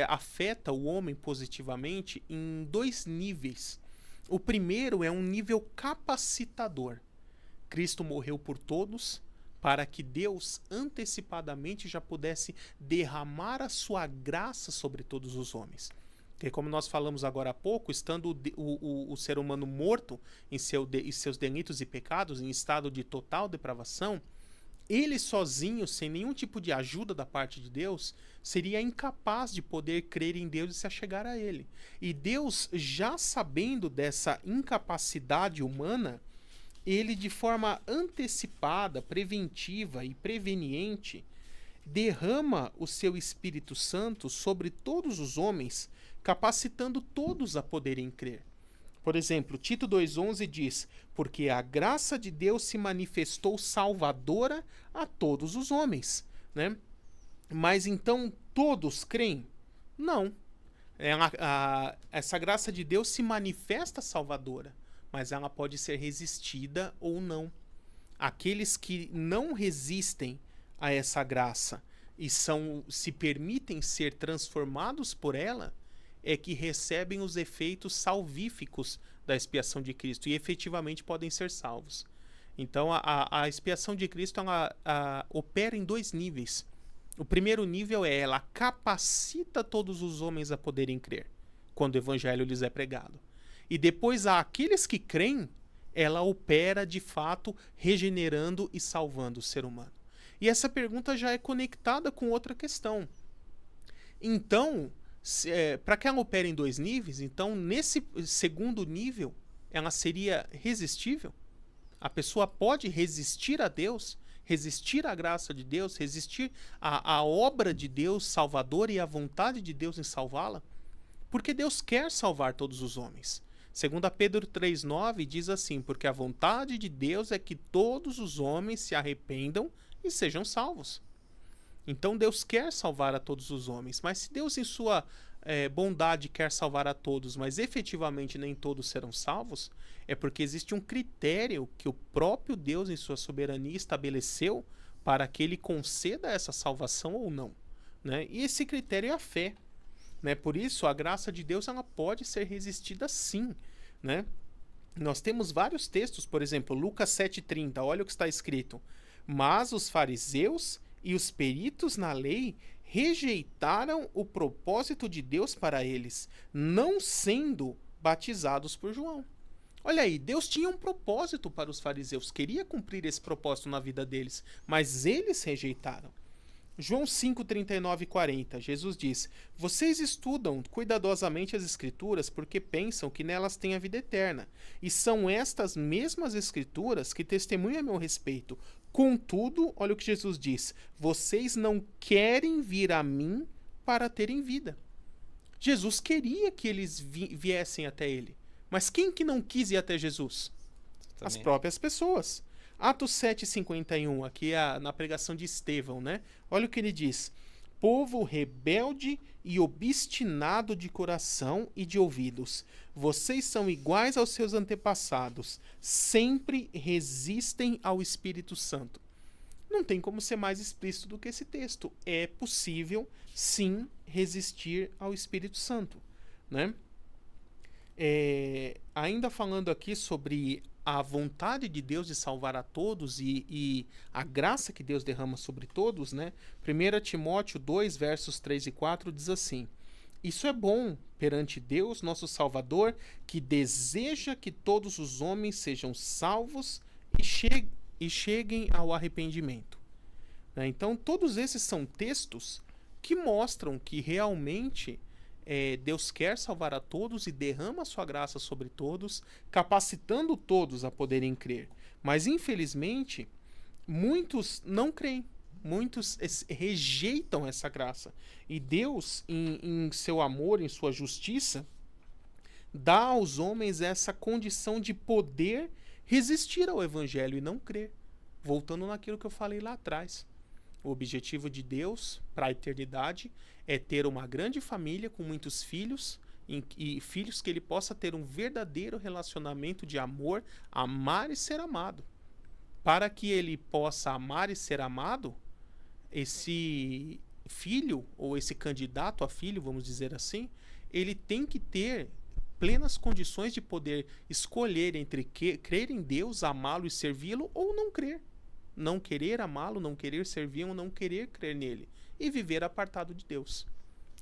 afeta o homem positivamente em dois níveis. O primeiro é um nível capacitador. Cristo morreu por todos para que Deus antecipadamente já pudesse derramar a sua graça sobre todos os homens. Porque como nós falamos agora há pouco, estando o ser humano morto em seus delitos e pecados, em estado de total depravação, ele sozinho, sem nenhum tipo de ajuda da parte de Deus, seria incapaz de poder crer em Deus e se achegar a ele. E Deus, já sabendo dessa incapacidade humana, ele de forma antecipada, preventiva e preveniente, derrama o seu Espírito Santo sobre todos os homens, capacitando todos a poderem crer. Por exemplo, Tito 2,11 diz: porque a graça de Deus se manifestou salvadora a todos os homens, né? Mas então todos creem? Não. Essa graça de Deus se manifesta salvadora, mas ela pode ser resistida ou não. Aqueles que não resistem a essa graça e se permitem ser transformados por ela, é que recebem os efeitos salvíficos da expiação de Cristo e efetivamente podem ser salvos. Então a expiação de Cristo ela opera em 2 níveis. O primeiro nível é ela capacita todos os homens a poderem crer quando o evangelho lhes é pregado. E depois há aqueles que creem, ela opera de fato regenerando e salvando o ser humano. E essa pergunta já é conectada com outra questão. Então, para que ela opere em 2 níveis, então nesse segundo nível ela seria resistível? A pessoa pode resistir a Deus, resistir à graça de Deus, resistir à obra de Deus salvadora e à vontade de Deus em salvá-la? Porque Deus quer salvar todos os homens. 2 Pedro 3,9 diz assim: porque a vontade de Deus é que todos os homens se arrependam e sejam salvos. Então Deus quer salvar a todos os homens, mas se Deus em sua bondade quer salvar a todos, mas efetivamente nem todos serão salvos, é porque existe um critério que o próprio Deus em sua soberania estabeleceu para que ele conceda essa salvação ou não, né? E esse critério é a fé, né? Por isso a graça de Deus ela pode ser resistida sim, né? Nós temos vários textos, por exemplo, Lucas 7,30, olha o que está escrito: mas os fariseus e os peritos na lei rejeitaram o propósito de Deus para eles, não sendo batizados por João. Olha aí, Deus tinha um propósito para os fariseus, queria cumprir esse propósito na vida deles, mas eles rejeitaram. João 5, 39 e 40, Jesus diz: vocês estudam cuidadosamente as Escrituras porque pensam que nelas tem a vida eterna, e são estas mesmas Escrituras que testemunham a meu respeito. Contudo, olha o que Jesus diz: vocês não querem vir a mim para terem vida. Jesus queria que eles viessem até ele. Mas quem que não quis ir até Jesus? As próprias pessoas. Atos 7,51, aqui na pregação de Estevão, né? Olha o que ele diz: povo rebelde e obstinado de coração e de ouvidos, vocês são iguais aos seus antepassados, sempre resistem ao Espírito Santo. Não tem como ser mais explícito do que esse texto. É possível, sim, resistir ao Espírito Santo, né? Ainda falando aqui sobre a vontade de Deus de salvar a todos e a graça que Deus derrama sobre todos, né? 1 Timóteo 2, versos 3 e 4 diz assim: isso é bom perante Deus, nosso Salvador, que deseja que todos os homens sejam salvos e cheguem ao arrependimento. Né? Então, todos esses são textos que mostram que realmente Deus quer salvar a todos e derrama a sua graça sobre todos, capacitando todos a poderem crer. Mas, infelizmente, muitos não creem. Muitos rejeitam essa graça. E Deus, em seu amor, em sua justiça, dá aos homens essa condição de poder resistir ao Evangelho e não crer. Voltando naquilo que eu falei lá atrás. O objetivo de Deus para a eternidade é ter uma grande família com muitos filhos e filhos que ele possa ter um verdadeiro relacionamento de amor, amar e ser amado. Para que ele possa amar e ser amado, esse filho ou esse candidato a filho, vamos dizer assim, ele tem que ter plenas condições de poder escolher entre crer em Deus, amá-lo e servi-lo ou não crer. Não querer amá-lo, não querer servi-lo, não querer crer nele e viver apartado de Deus.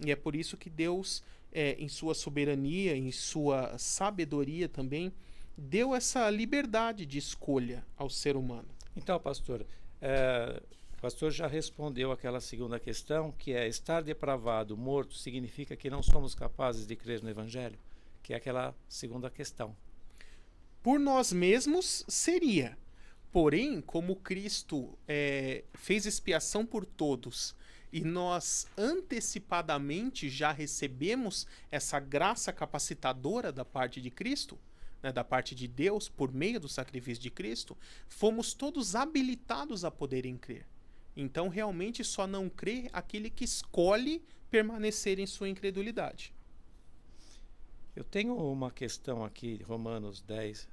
E é por isso que Deus, em sua soberania, em sua sabedoria também, deu essa liberdade de escolha ao ser humano. Então, pastor, O pastor já respondeu aquela segunda questão, que é estar depravado, morto, significa que não somos capazes de crer no Evangelho? Que é aquela segunda questão. Por nós mesmos seria. Porém, como Cristo fez expiação por todos e nós antecipadamente já recebemos essa graça capacitadora da parte de Cristo, né, da parte de Deus, por meio do sacrifício de Cristo, fomos todos habilitados a poderem crer. Então, realmente, só não crê aquele que escolhe permanecer em sua incredulidade. Eu tenho uma questão aqui, Romanos 10,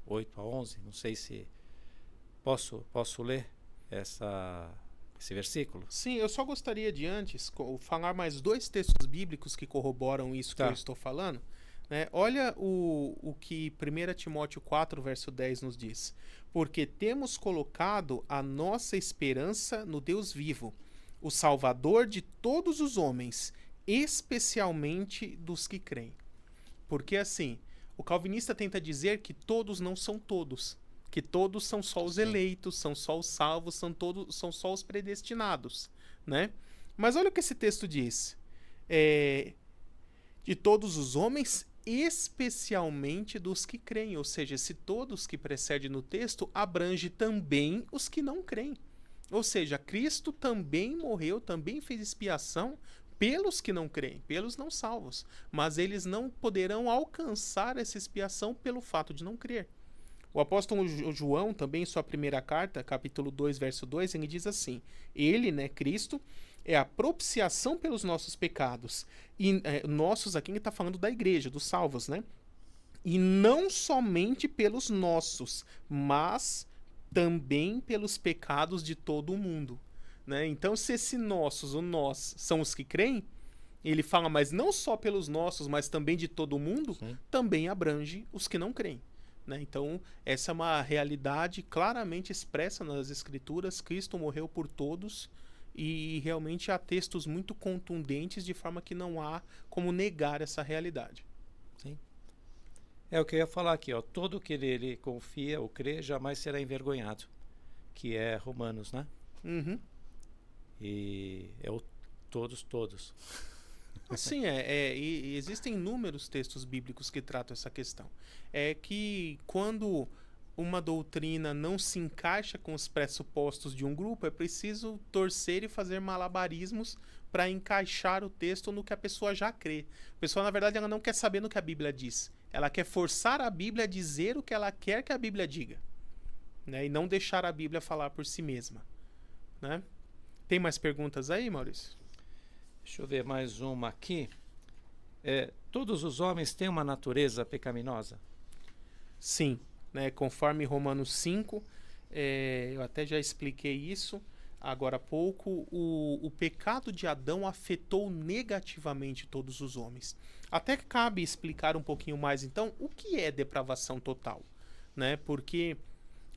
8 a 11, não sei se posso ler esse versículo? Sim, eu só gostaria de antes falar mais 2 textos bíblicos que corroboram isso que eu estou falando. Né? Olha o que 1 Timóteo 4, verso 10 nos diz. Porque temos colocado a nossa esperança no Deus vivo, o Salvador de todos os homens, especialmente dos que creem. Porque assim, o calvinista tenta dizer que todos não são todos, que todos são só os eleitos, são só os salvos, são só os predestinados, né? Mas olha o que esse texto diz. De todos os homens, especialmente dos que creem. Ou seja, esse todos que precede no texto abrange também os que não creem. Ou seja, Cristo também morreu, também fez expiação pelos que não creem, pelos não salvos. Mas eles não poderão alcançar essa expiação pelo fato de não crer. O apóstolo João, também em sua primeira carta, capítulo 2, verso 2, ele diz assim: ele, né, Cristo, é a propiciação pelos nossos pecados. E nossos aqui, ele está falando da igreja, dos salvos, né? E não somente pelos nossos, mas também pelos pecados de todo o mundo. Né? Então, se esse nossos, o nós, são os que creem, ele fala, mas não só pelos nossos, mas também de todo o mundo, também abrange os que não creem. Né? Então, essa é uma realidade claramente expressa nas Escrituras. Cristo morreu por todos e realmente há textos muito contundentes de forma que não há como negar essa realidade. Sim. É o que eu ia falar aqui, ó. Todo que nele confia ou crê jamais será envergonhado, que é Romanos, né? Uhum. E é o todos. Assim, e existem inúmeros textos bíblicos que tratam essa questão. É que quando uma doutrina não se encaixa com os pressupostos de um grupo, é preciso torcer e fazer malabarismos para encaixar o texto no que a pessoa já crê. A pessoa, na verdade, ela não quer saber no que a Bíblia diz. Ela quer forçar a Bíblia a dizer o que ela quer que a Bíblia diga. Né? E não deixar a Bíblia falar por si mesma. Né? Tem mais perguntas aí, Maurício? Deixa eu ver mais uma aqui. Todos os homens têm uma natureza pecaminosa? Sim. Né? Conforme Romanos 5, eu até já expliquei isso agora há pouco, o pecado de Adão afetou negativamente todos os homens. Até que cabe explicar um pouquinho mais, então, o que é depravação total. Né? Porque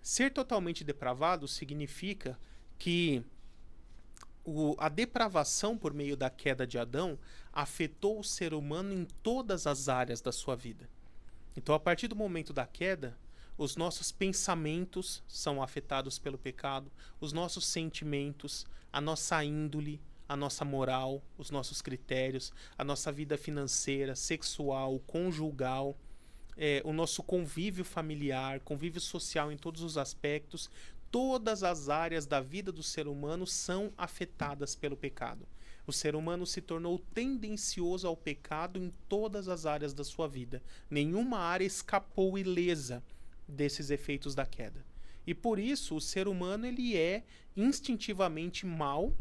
ser totalmente depravado significa que a depravação por meio da queda de Adão afetou o ser humano em todas as áreas da sua vida. Então, a partir do momento da queda, os nossos pensamentos são afetados pelo pecado, os nossos sentimentos, a nossa índole, a nossa moral, os nossos critérios, a nossa vida financeira, sexual, conjugal, o nosso convívio familiar, convívio social em todos os aspectos. Todas as áreas da vida do ser humano são afetadas pelo pecado. O ser humano se tornou tendencioso ao pecado em todas as áreas da sua vida. Nenhuma área escapou ilesa desses efeitos da queda. E por isso o ser humano ele é instintivamente mau,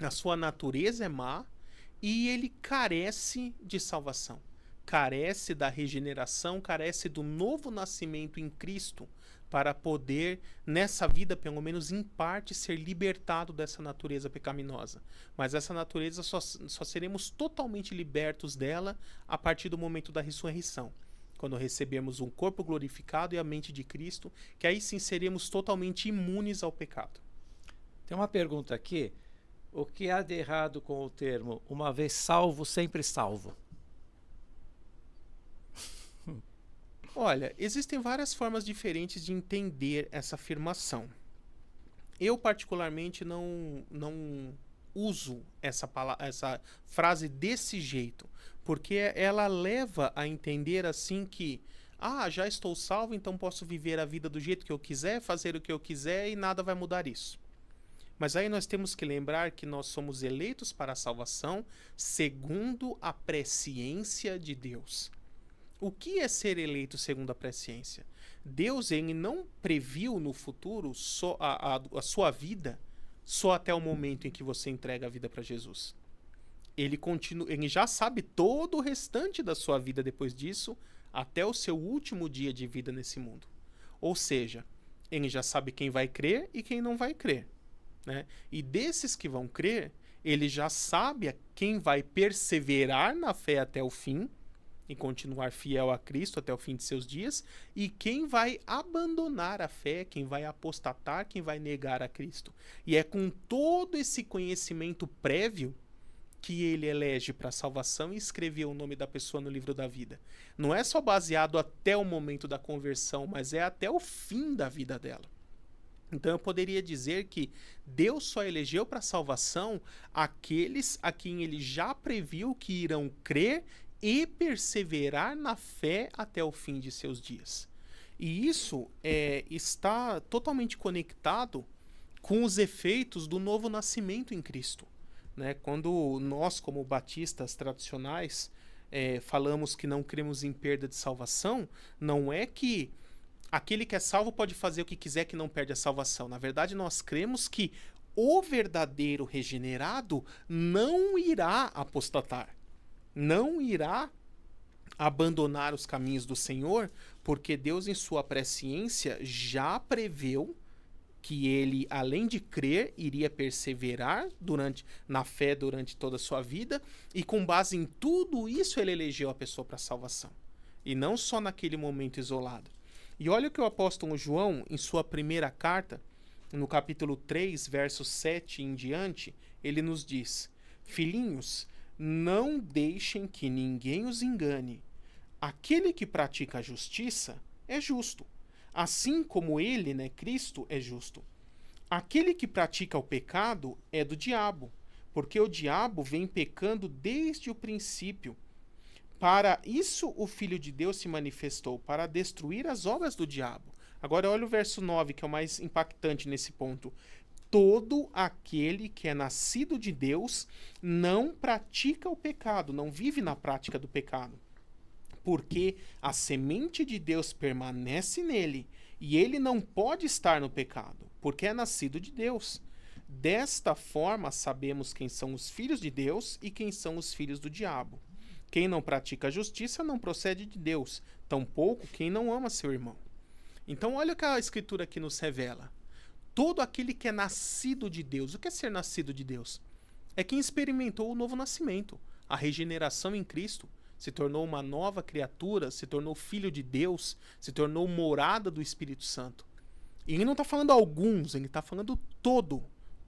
a sua natureza é má e ele carece de salvação. Carece da regeneração, carece do novo nascimento em Cristo, para poder, nessa vida, pelo menos em parte, ser libertado dessa natureza pecaminosa. Mas essa natureza só seremos totalmente libertos dela a partir do momento da ressurreição. Quando recebermos um corpo glorificado e a mente de Cristo, que aí sim seremos totalmente imunes ao pecado. Tem uma pergunta aqui. O que há de errado com o termo uma vez salvo, sempre salvo? Olha, existem várias formas diferentes de entender essa afirmação. Eu particularmente não uso essa frase desse jeito, porque ela leva a entender assim que já estou salvo, então posso viver a vida do jeito que eu quiser, fazer o que eu quiser e nada vai mudar isso. Mas aí nós temos que lembrar que nós somos eleitos para a salvação segundo a presciência de Deus. O que é ser eleito segundo a presciência? Deus ele não previu no futuro só a sua vida só até o momento em que você entrega a vida para Jesus. Ele já sabe todo o restante da sua vida depois disso, até o seu último dia de vida nesse mundo. Ou seja, ele já sabe quem vai crer e quem não vai crer, né? E desses que vão crer, ele já sabe quem vai perseverar na fé até o fim e continuar fiel a Cristo até o fim de seus dias, e quem vai abandonar a fé, quem vai apostatar, quem vai negar a Cristo. E é com todo esse conhecimento prévio que ele elege para a salvação e escreveu o nome da pessoa no livro da vida. Não é só baseado até o momento da conversão, mas é até o fim da vida dela. Então eu poderia dizer que Deus só elegeu para a salvação aqueles a quem ele já previu que irão crer e perseverar na fé até o fim de seus dias. E isso está totalmente conectado com os efeitos do novo nascimento em Cristo, né? Quando nós, como batistas tradicionais, falamos que não cremos em perda de salvação, não é que aquele que é salvo pode fazer o que quiser que não perde a salvação. Na verdade, nós cremos que o verdadeiro regenerado não irá apostatar, não irá abandonar os caminhos do Senhor, porque Deus, em sua presciência, já preveu que ele, além de crer, iria perseverar na fé durante toda a sua vida, e com base em tudo isso ele elegeu a pessoa para a salvação, e não só naquele momento isolado. E olha o que o apóstolo João, em sua primeira carta, no capítulo 3, verso 7 em diante, ele nos diz: filhinhos, não deixem que ninguém os engane. Aquele que pratica a justiça é justo, assim como ele, né, Cristo, é justo. Aquele que pratica o pecado é do diabo, porque o diabo vem pecando desde o princípio. Para isso o Filho de Deus se manifestou, para destruir as obras do diabo. Agora olha o verso 9, que é o mais impactante nesse ponto. Todo aquele que é nascido de Deus não pratica o pecado, não vive na prática do pecado, porque a semente de Deus permanece nele, e ele não pode estar no pecado, porque é nascido de Deus. Desta forma sabemos quem são os filhos de Deus e quem são os filhos do diabo. Quem não pratica a justiça não procede de Deus, tampouco quem não ama seu irmão. Então olha o que a Escritura aqui nos revela. Todo aquele que é nascido de Deus. O que é ser nascido de Deus? É quem experimentou o novo nascimento, a regeneração em Cristo, se tornou uma nova criatura, se tornou filho de Deus, se tornou morada do Espírito Santo. E ele não está falando alguns, ele está falando todo.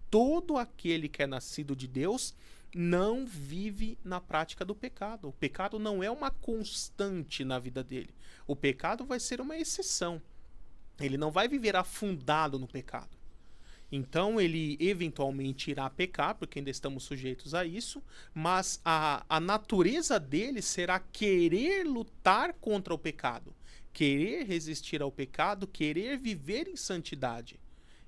Todo aquele que é nascido de Deus não vive na prática do pecado. O pecado não é uma constante na vida dele. O pecado vai ser uma exceção. Ele não vai viver afundado no pecado. Então ele eventualmente irá pecar, porque ainda estamos sujeitos a isso, mas a natureza dele será querer lutar contra o pecado, querer resistir ao pecado, querer viver em santidade.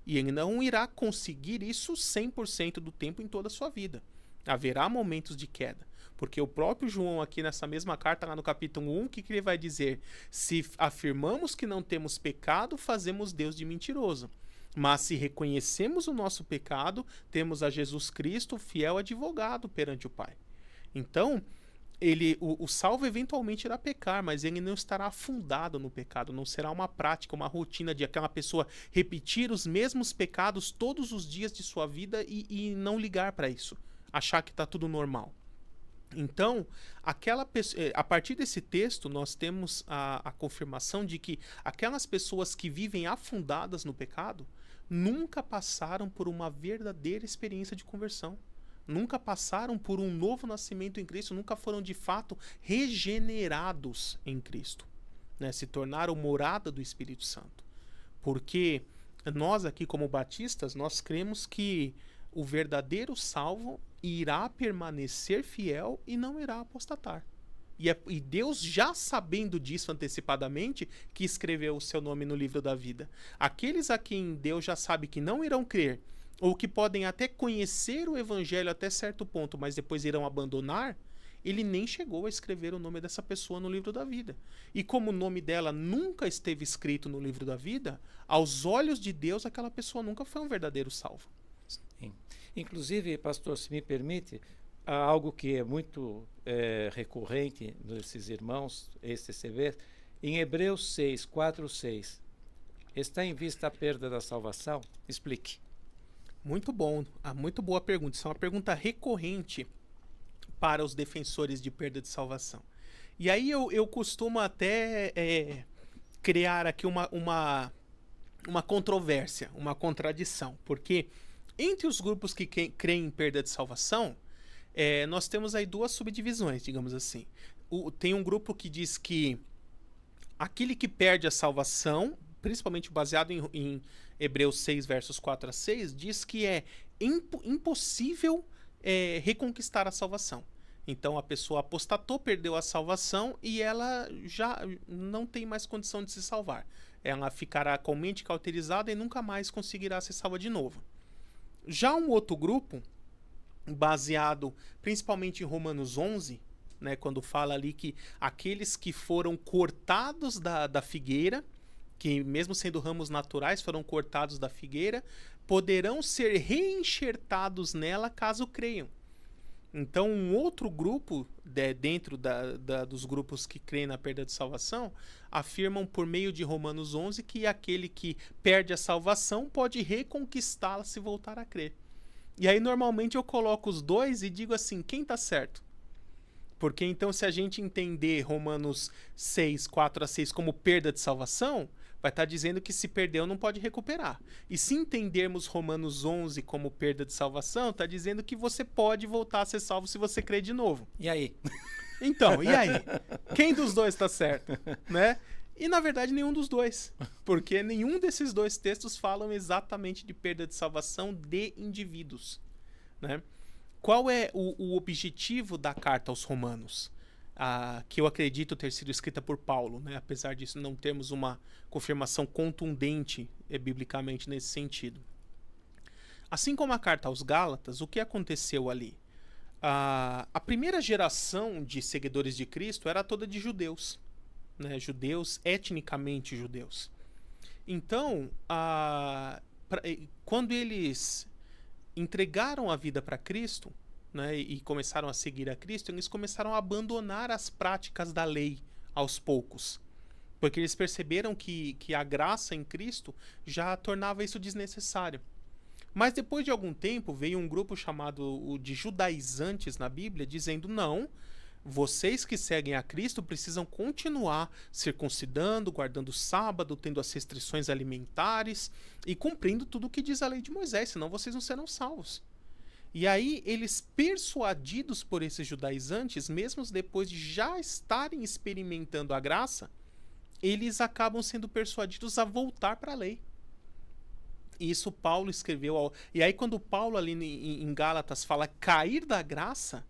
E ele não irá conseguir isso 100% do tempo em toda a sua vida. Haverá momentos de queda. Porque o próprio João aqui nessa mesma carta, lá no capítulo 1, o que ele vai dizer? Se afirmamos que não temos pecado, fazemos Deus de mentiroso. Mas se reconhecemos o nosso pecado, temos a Jesus Cristo, fiel advogado perante o Pai. Então, o salvo eventualmente irá pecar, mas ele não estará afundado no pecado. Não será uma prática, uma rotina de aquela pessoa repetir os mesmos pecados todos os dias de sua vida e não ligar para isso. Achar que está tudo normal. Então, a partir desse texto, nós temos a confirmação de que aquelas pessoas que vivem afundadas no pecado nunca passaram por uma verdadeira experiência de conversão. Nunca passaram por um novo nascimento em Cristo, nunca foram de fato regenerados em Cristo, né? Se tornaram morada do Espírito Santo. Porque Nós aqui como batistas, nós cremos que o verdadeiro salvo irá permanecer fiel e não irá apostatar. E Deus, já sabendo disso antecipadamente, que escreveu o seu nome no livro da vida. Aqueles a quem Deus já sabe que não irão crer, ou que podem até conhecer o evangelho até certo ponto, mas depois irão abandonar, ele nem chegou a escrever o nome dessa pessoa no livro da vida. E como o nome dela nunca esteve escrito no livro da vida, aos olhos de Deus, aquela pessoa nunca foi um verdadeiro salvo. Sim. Inclusive, pastor, se me permite, há algo que é muito recorrente nesses irmãos, ECCV, em Hebreus 6, 4, 6. Está em vista a perda da salvação? Explique. Muito bom, muito boa pergunta. Isso é uma pergunta recorrente para os defensores de perda de salvação. E aí eu costumo até criar aqui uma controvérsia, uma contradição, porque entre os grupos que creem em perda de salvação, nós temos aí duas subdivisões, digamos assim. Tem um grupo que diz que aquele que perde a salvação, principalmente baseado em Hebreus 6, versos 4 a 6, diz que é impossível reconquistar a salvação. Então a pessoa apostatou, perdeu a salvação e ela já não tem mais condição de se salvar. Ela ficará com mente cauterizada e nunca mais conseguirá ser salva de novo. Já um outro grupo, baseado principalmente em Romanos 11, né, quando fala ali que aqueles que foram cortados da figueira, que mesmo sendo ramos naturais foram cortados da figueira, poderão ser reenxertados nela caso creiam. Então, um outro grupo, dentro dos grupos que creem na perda de salvação, afirmam por meio de Romanos 11 que aquele que perde a salvação pode reconquistá-la se voltar a crer. E aí, normalmente, eu coloco os dois e digo assim, quem está certo? Porque, então, se a gente entender Romanos 6, 4 a 6 como perda de salvação, vai estar dizendo que se perdeu não pode recuperar. E se entendermos Romanos 11 como perda de salvação, está dizendo que você pode voltar a ser salvo se você crer de novo. E aí? Então, e aí? Quem dos dois está certo? Né? E, na verdade, nenhum dos dois. Porque nenhum desses dois textos falam exatamente de perda de salvação de indivíduos. Né? Qual é o objetivo da carta aos Romanos? Que eu acredito ter sido escrita por Paulo, né? Apesar disso não termos uma confirmação contundente biblicamente nesse sentido. Assim como a carta aos Gálatas, o que aconteceu ali? A primeira geração de seguidores de Cristo era toda de judeus, né? Judeus, etnicamente judeus. Então, quando eles entregaram a vida para Cristo, né, e começaram a seguir a Cristo, eles começaram a abandonar as práticas da lei aos poucos. Porque eles perceberam que a graça em Cristo já tornava isso desnecessário. Mas depois de algum tempo veio um grupo chamado de judaizantes na Bíblia, dizendo, não, vocês que seguem a Cristo precisam continuar circuncidando, guardando o sábado, tendo as restrições alimentares e cumprindo tudo o que diz a lei de Moisés, senão vocês não serão salvos. E aí, eles, persuadidos por esses judaizantes, mesmo depois de já estarem experimentando a graça, eles acabam sendo persuadidos a voltar para a lei. Isso Paulo escreveu. E aí, quando Paulo ali em Gálatas fala cair da graça,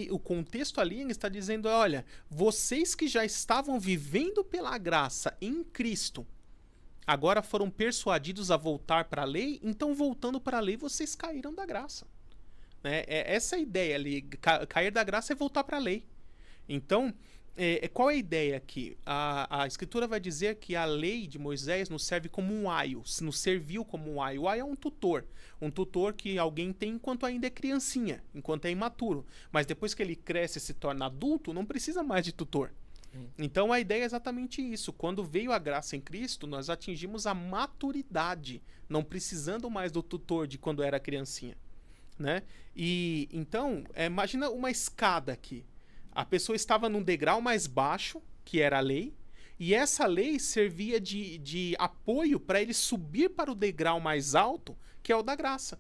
o contexto ali ele está dizendo, olha, vocês que já estavam vivendo pela graça em Cristo, agora foram persuadidos a voltar para a lei, então voltando para a lei vocês caíram da graça. Né? Essa é a ideia ali, cair da graça é voltar para a lei. Então, qual é a ideia aqui? A Escritura vai dizer que a lei de Moisés nos serve como um aio, nos serviu como um aio. O aio é um tutor que alguém tem enquanto ainda é criancinha, enquanto é imaturo. Mas depois que ele cresce e se torna adulto, não precisa mais de tutor. Então a ideia é exatamente isso. Quando veio a graça em Cristo, nós atingimos a maturidade, não precisando mais do tutor de quando era criancinha. Né? E então, imagina uma escada aqui. A pessoa estava num degrau mais baixo, que era a lei, e essa lei servia de apoio para ele subir para o degrau mais alto, que é o da graça.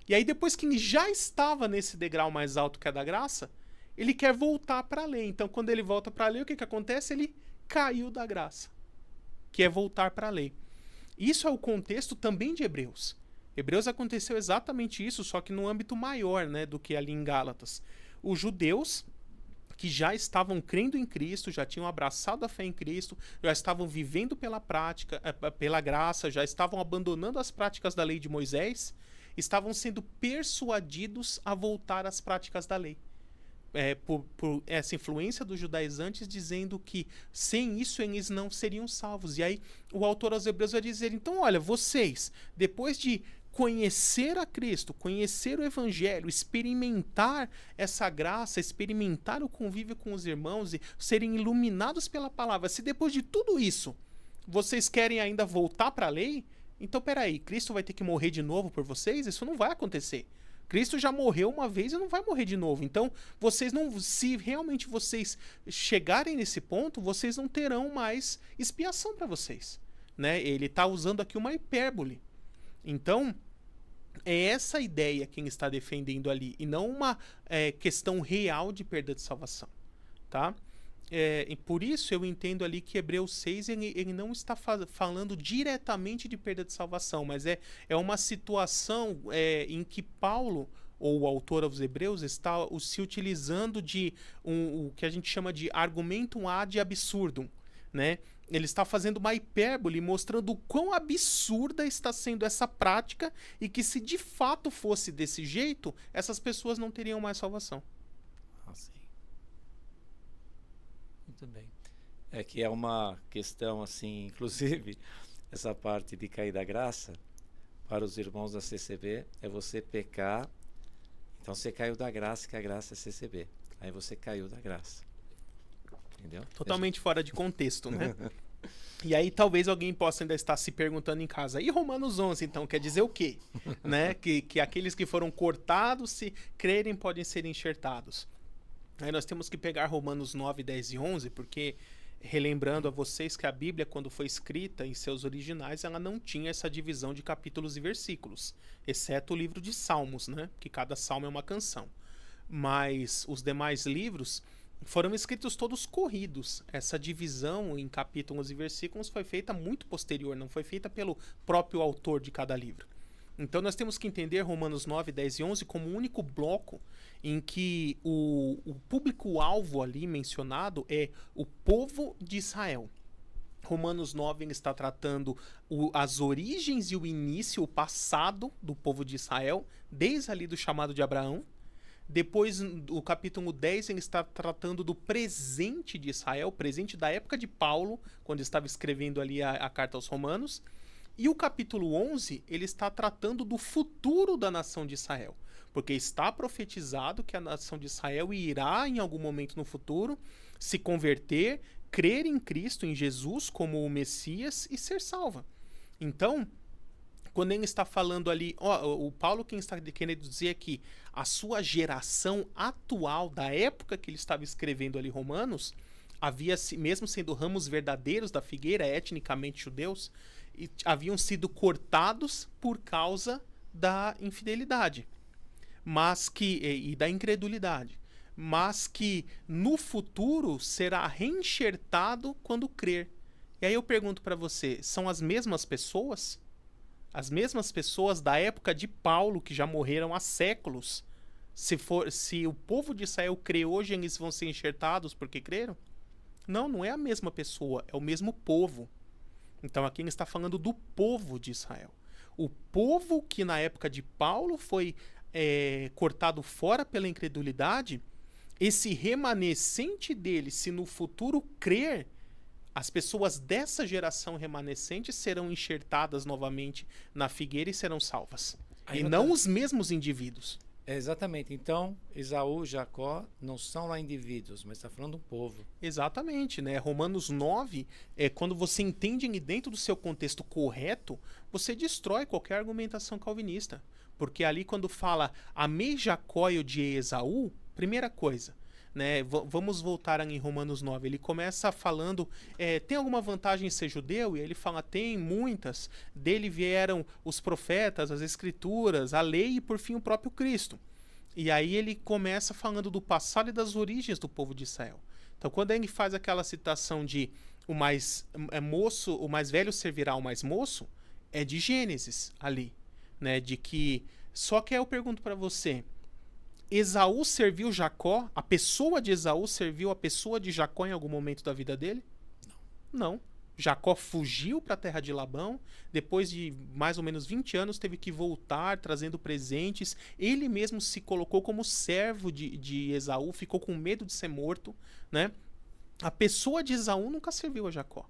E aí depois que ele já estava nesse degrau mais alto que é da graça, ele quer voltar para a lei. Então quando ele volta para a lei, o que acontece? Ele caiu da graça, que é voltar para a lei. Isso é o contexto também de Hebreus. Hebreus aconteceu exatamente isso, só que no âmbito maior, né, do que ali em Gálatas. Os judeus que já estavam crendo em Cristo, já tinham abraçado a fé em Cristo, já estavam vivendo pela prática, pela graça, já estavam abandonando as práticas da lei de Moisés, estavam sendo persuadidos a voltar às práticas da lei. Por essa influência dos judaizantes, dizendo que sem isso eles não seriam salvos. E aí o autor aos Hebreus vai dizer, então olha, vocês, depois de conhecer a Cristo, conhecer o Evangelho, experimentar essa graça, experimentar o convívio com os irmãos e serem iluminados pela palavra, se depois de tudo isso vocês querem ainda voltar para a lei, então peraí, Cristo vai ter que morrer de novo por vocês? Isso não vai acontecer. Cristo já morreu uma vez e não vai morrer de novo. Então, vocês não, se realmente vocês chegarem nesse ponto, vocês não terão mais expiação para vocês, né? Ele está usando aqui uma hipérbole. Então, é essa ideia quem está defendendo ali, e não uma questão real de perda de salvação, tá? E por isso eu entendo ali que Hebreus 6 ele não está falando diretamente de perda de salvação, mas é uma situação em que Paulo, ou o autor aos Hebreus, está se utilizando de o que a gente chama de argumentum ad absurdum, né? Ele está fazendo uma hipérbole, mostrando o quão absurda está sendo essa prática e que se de fato fosse desse jeito, essas pessoas não teriam mais salvação. Ah, sim. Muito bem. É que é uma questão assim, inclusive, essa parte de cair da graça, para os irmãos da CCB, é você pecar, então você caiu da graça, que a graça é CCB. Aí você caiu da graça. Entendeu? Totalmente fora de contexto, né? E aí talvez alguém possa ainda estar se perguntando em casa, e Romanos 11, então, quer dizer o quê? Né? Que aqueles que foram cortados, se crerem, podem ser enxertados. Aí nós temos que pegar Romanos 9, 10 e 11, porque, relembrando a vocês que a Bíblia, quando foi escrita em seus originais, ela não tinha essa divisão de capítulos e versículos, exceto o livro de Salmos, né? Que cada salmo é uma canção. Mas os demais livros foram escritos todos corridos. Essa divisão em capítulos e versículos foi feita muito posterior, não foi feita pelo próprio autor de cada livro. Então nós temos que entender Romanos 9, 10 e 11 como um único bloco em que o público-alvo ali mencionado é o povo de Israel. Romanos 9 está tratando as origens e o início, o passado do povo de Israel, desde ali do chamado de Abraão. Depois, o capítulo 10, ele está tratando do presente de Israel, presente da época de Paulo, quando estava escrevendo ali a carta aos Romanos. E o capítulo 11, ele está tratando do futuro da nação de Israel, porque está profetizado que a nação de Israel irá, em algum momento no futuro, se converter, crer em Cristo, em Jesus, como o Messias e ser salva. Então, quando ele está falando ali, o Paulo quem está querendo dizer aqui, a sua geração atual, da época que ele estava escrevendo ali Romanos, havia, mesmo sendo ramos verdadeiros da figueira, etnicamente judeus, haviam sido cortados por causa da infidelidade, mas e da incredulidade, mas que no futuro será reenxertado quando crer. E aí eu pergunto para você, são as mesmas pessoas? As mesmas pessoas da época de Paulo, que já morreram há séculos, se o povo de Israel crê hoje, eles vão ser enxertados porque creram? Não, não é a mesma pessoa, é o mesmo povo. Então aqui ele está falando do povo de Israel. O povo que na época de Paulo foi cortado fora pela incredulidade, esse remanescente dele, se no futuro crer, as pessoas dessa geração remanescente serão enxertadas novamente na figueira e serão salvas. Aí e não não tá- os mesmos indivíduos. Exatamente. Então, Esaú e Jacó não são lá indivíduos, mas está falando um povo. Exatamente, né? Romanos 9, quando você entende ele dentro do seu contexto correto, você destrói qualquer argumentação calvinista. Porque ali quando fala amei Jacó e odiei Esaú, primeira coisa, né? Vamos voltar em Romanos 9. Ele começa falando, tem alguma vantagem em ser judeu? E ele fala, tem muitas. Dele vieram os profetas, as escrituras, a lei e por fim o próprio Cristo. E aí ele começa falando do passado e das origens do povo de Israel. Então quando ele faz aquela citação de o mais velho servirá ao mais moço, é de Gênesis ali, né? De que só que aí eu pergunto para você, Esaú serviu Jacó? A pessoa de Esaú serviu a pessoa de Jacó em algum momento da vida dele? Não. Jacó fugiu para a terra de Labão, depois de mais ou menos 20 anos teve que voltar trazendo presentes. Ele mesmo se colocou como servo de Esaú, ficou com medo de ser morto, né? A pessoa de Esaú nunca serviu a Jacó.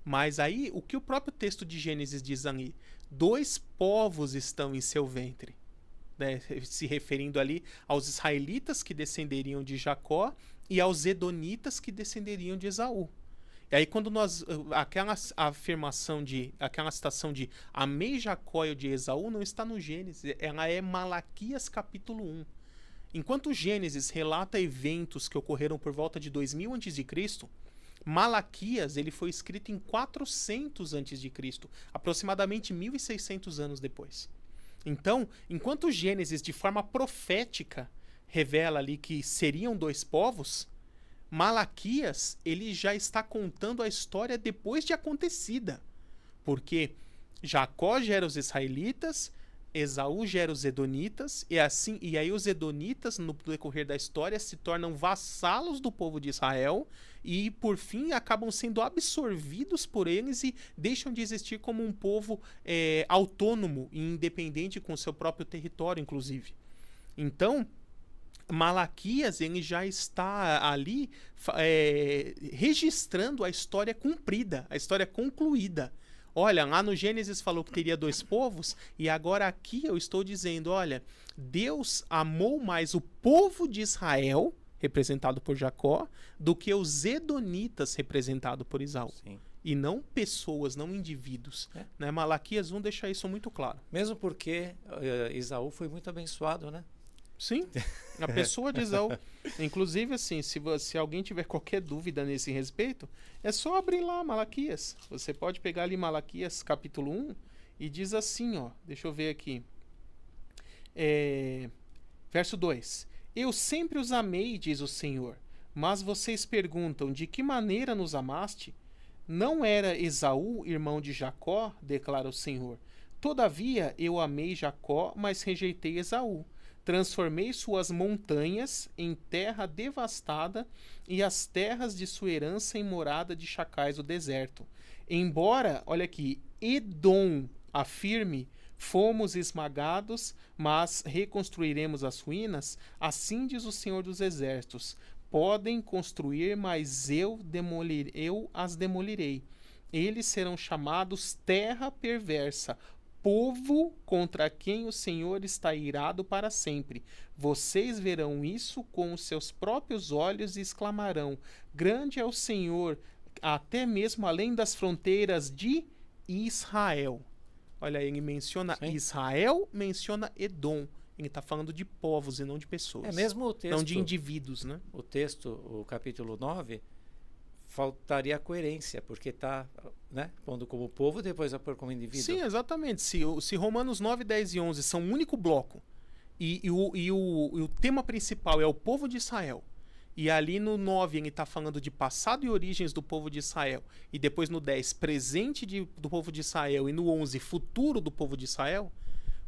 Mas aí, o que o próprio texto de Gênesis diz ali? 2 povos estão em seu ventre. Né? Se referindo ali aos israelitas que descenderiam de Jacó e aos edonitas que descenderiam de Esaú. E aí quando aquela afirmação aquela citação de amei Jacó e o de Esaú não está no Gênesis, ela é Malaquias capítulo 1. Enquanto Gênesis relata eventos que ocorreram por volta de 2000 a.C., Malaquias ele foi escrito em 400 a.C., aproximadamente 1600 anos depois. Então, enquanto Gênesis de forma profética revela ali que seriam 2 povos, Malaquias, ele já está contando a história depois de acontecida. Porque Jacó gera os israelitas, Esaú gera os edonitas, e aí os edonitas, no decorrer da história, se tornam vassalos do povo de Israel e, por fim, acabam sendo absorvidos por eles e deixam de existir como um povo autônomo e independente com seu próprio território, inclusive. Então, Malaquias ele já está ali registrando a história cumprida, a história concluída. Olha, lá no Gênesis falou que teria 2 povos, e agora aqui eu estou dizendo, olha, Deus amou mais o povo de Israel, representado por Jacó, do que os edonitas, representado por Esaú. Sim. E não pessoas, não indivíduos. Né? Malaquias 1 deixa isso muito claro. Mesmo porque Esaú foi muito abençoado, né? Sim, a pessoa de Esaú. Inclusive, assim, se alguém tiver qualquer dúvida nesse respeito, é só abrir lá Malaquias. Você pode pegar ali Malaquias capítulo 1 e diz assim, ó, deixa eu ver aqui. Verso 2. Eu sempre os amei, diz o Senhor, mas vocês perguntam, de que maneira nos amaste? Não era Esaú irmão de Jacó, declara o Senhor. Todavia eu amei Jacó, mas rejeitei Esaú. Transformei suas montanhas em terra devastada e as terras de sua herança em morada de chacais do deserto. Embora, olha aqui, Edom afirme, fomos esmagados, mas reconstruiremos as ruínas, assim diz o Senhor dos Exércitos. Podem construir, mas eu as demolirei. Eles serão chamados terra perversa, povo contra quem o Senhor está irado para sempre. Vocês verão isso com os seus próprios olhos e exclamarão: grande é o Senhor, até mesmo além das fronteiras de Israel. Olha, ele menciona Sim. Israel, menciona Edom. Ele está falando de povos e não de pessoas. Mesmo o texto, não de indivíduos, né? o texto, o capítulo 9, faltaria coerência, porque está, né, pondo como povo, depois vai pôr como indivíduo. Sim, exatamente. Se Romanos 9, 10 e 11 são um único bloco e o tema principal é o povo de Israel, e ali no 9 ele está falando de passado e origens do povo de Israel, e depois no 10, presente do povo de Israel, e no 11, futuro do povo de Israel,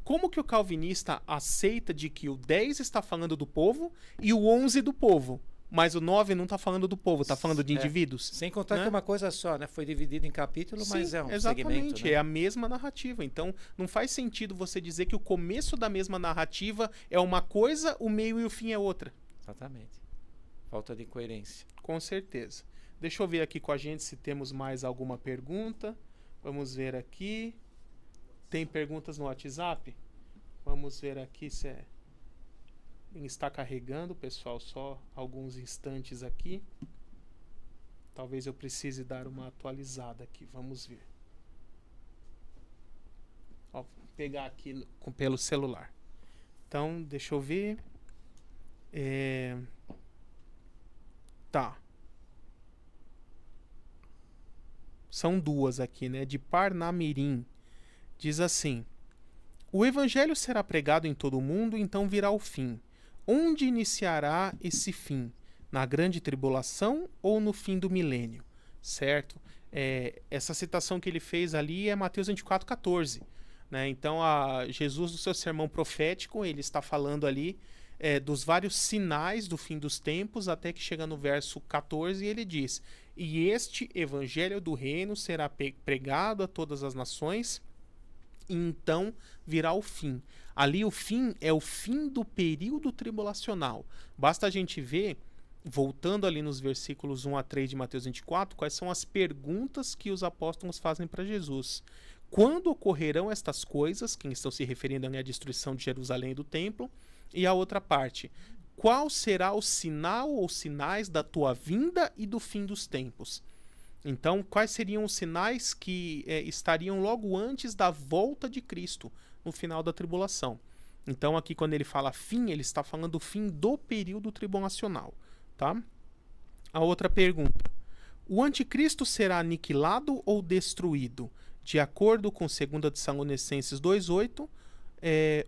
como que o calvinista aceita de que o 10 está falando do povo e o 11 do povo? Mas o 9 não está falando do povo, está falando de indivíduos. Sem contar né? que é uma coisa só, né? Foi dividido em capítulo, Sim, mas é um exatamente, segmento. Né? É a mesma narrativa. Então, não faz sentido você dizer que o começo da mesma narrativa é uma coisa, o meio e o fim é outra. Exatamente. Falta de coerência. Com certeza. Deixa eu ver aqui com a gente se temos mais alguma pergunta. Vamos ver aqui. Tem perguntas no WhatsApp? Vamos ver aqui se é... Está carregando, pessoal, só alguns instantes aqui. Talvez eu precise dar uma atualizada aqui, vamos ver. Ó, vou pegar aqui pelo celular. Então, deixa eu ver. Tá. São 2 aqui, né? De Parnamirim. Diz assim: o evangelho será pregado em todo o mundo, então virá o fim. Onde iniciará esse fim? Na grande tribulação ou no fim do milênio? certo? Essa citação que ele fez ali é Mateus 24:14, né? Então, Jesus, no seu sermão profético, ele está falando ali dos vários sinais do fim dos tempos, até que chega no verso 14 e ele diz: e este evangelho do reino será pregado a todas as nações, e então virá o fim. Ali o fim é o fim do período tribulacional. Basta a gente ver, voltando ali nos versículos 1 a 3 de Mateus 24, quais são as perguntas que os apóstolos fazem para Jesus. Quando ocorrerão estas coisas, que estão se referindo à destruição de Jerusalém e do templo, e a outra parte, qual será o sinal ou sinais da tua vinda e do fim dos tempos? Então, quais seriam os sinais que estariam logo antes da volta de Cristo, no final da tribulação? Então, aqui quando ele fala fim, ele está falando do fim do período tribulacional, tá? A outra pergunta: o anticristo será aniquilado ou destruído, de acordo com 2 Tessalonicenses 2:8,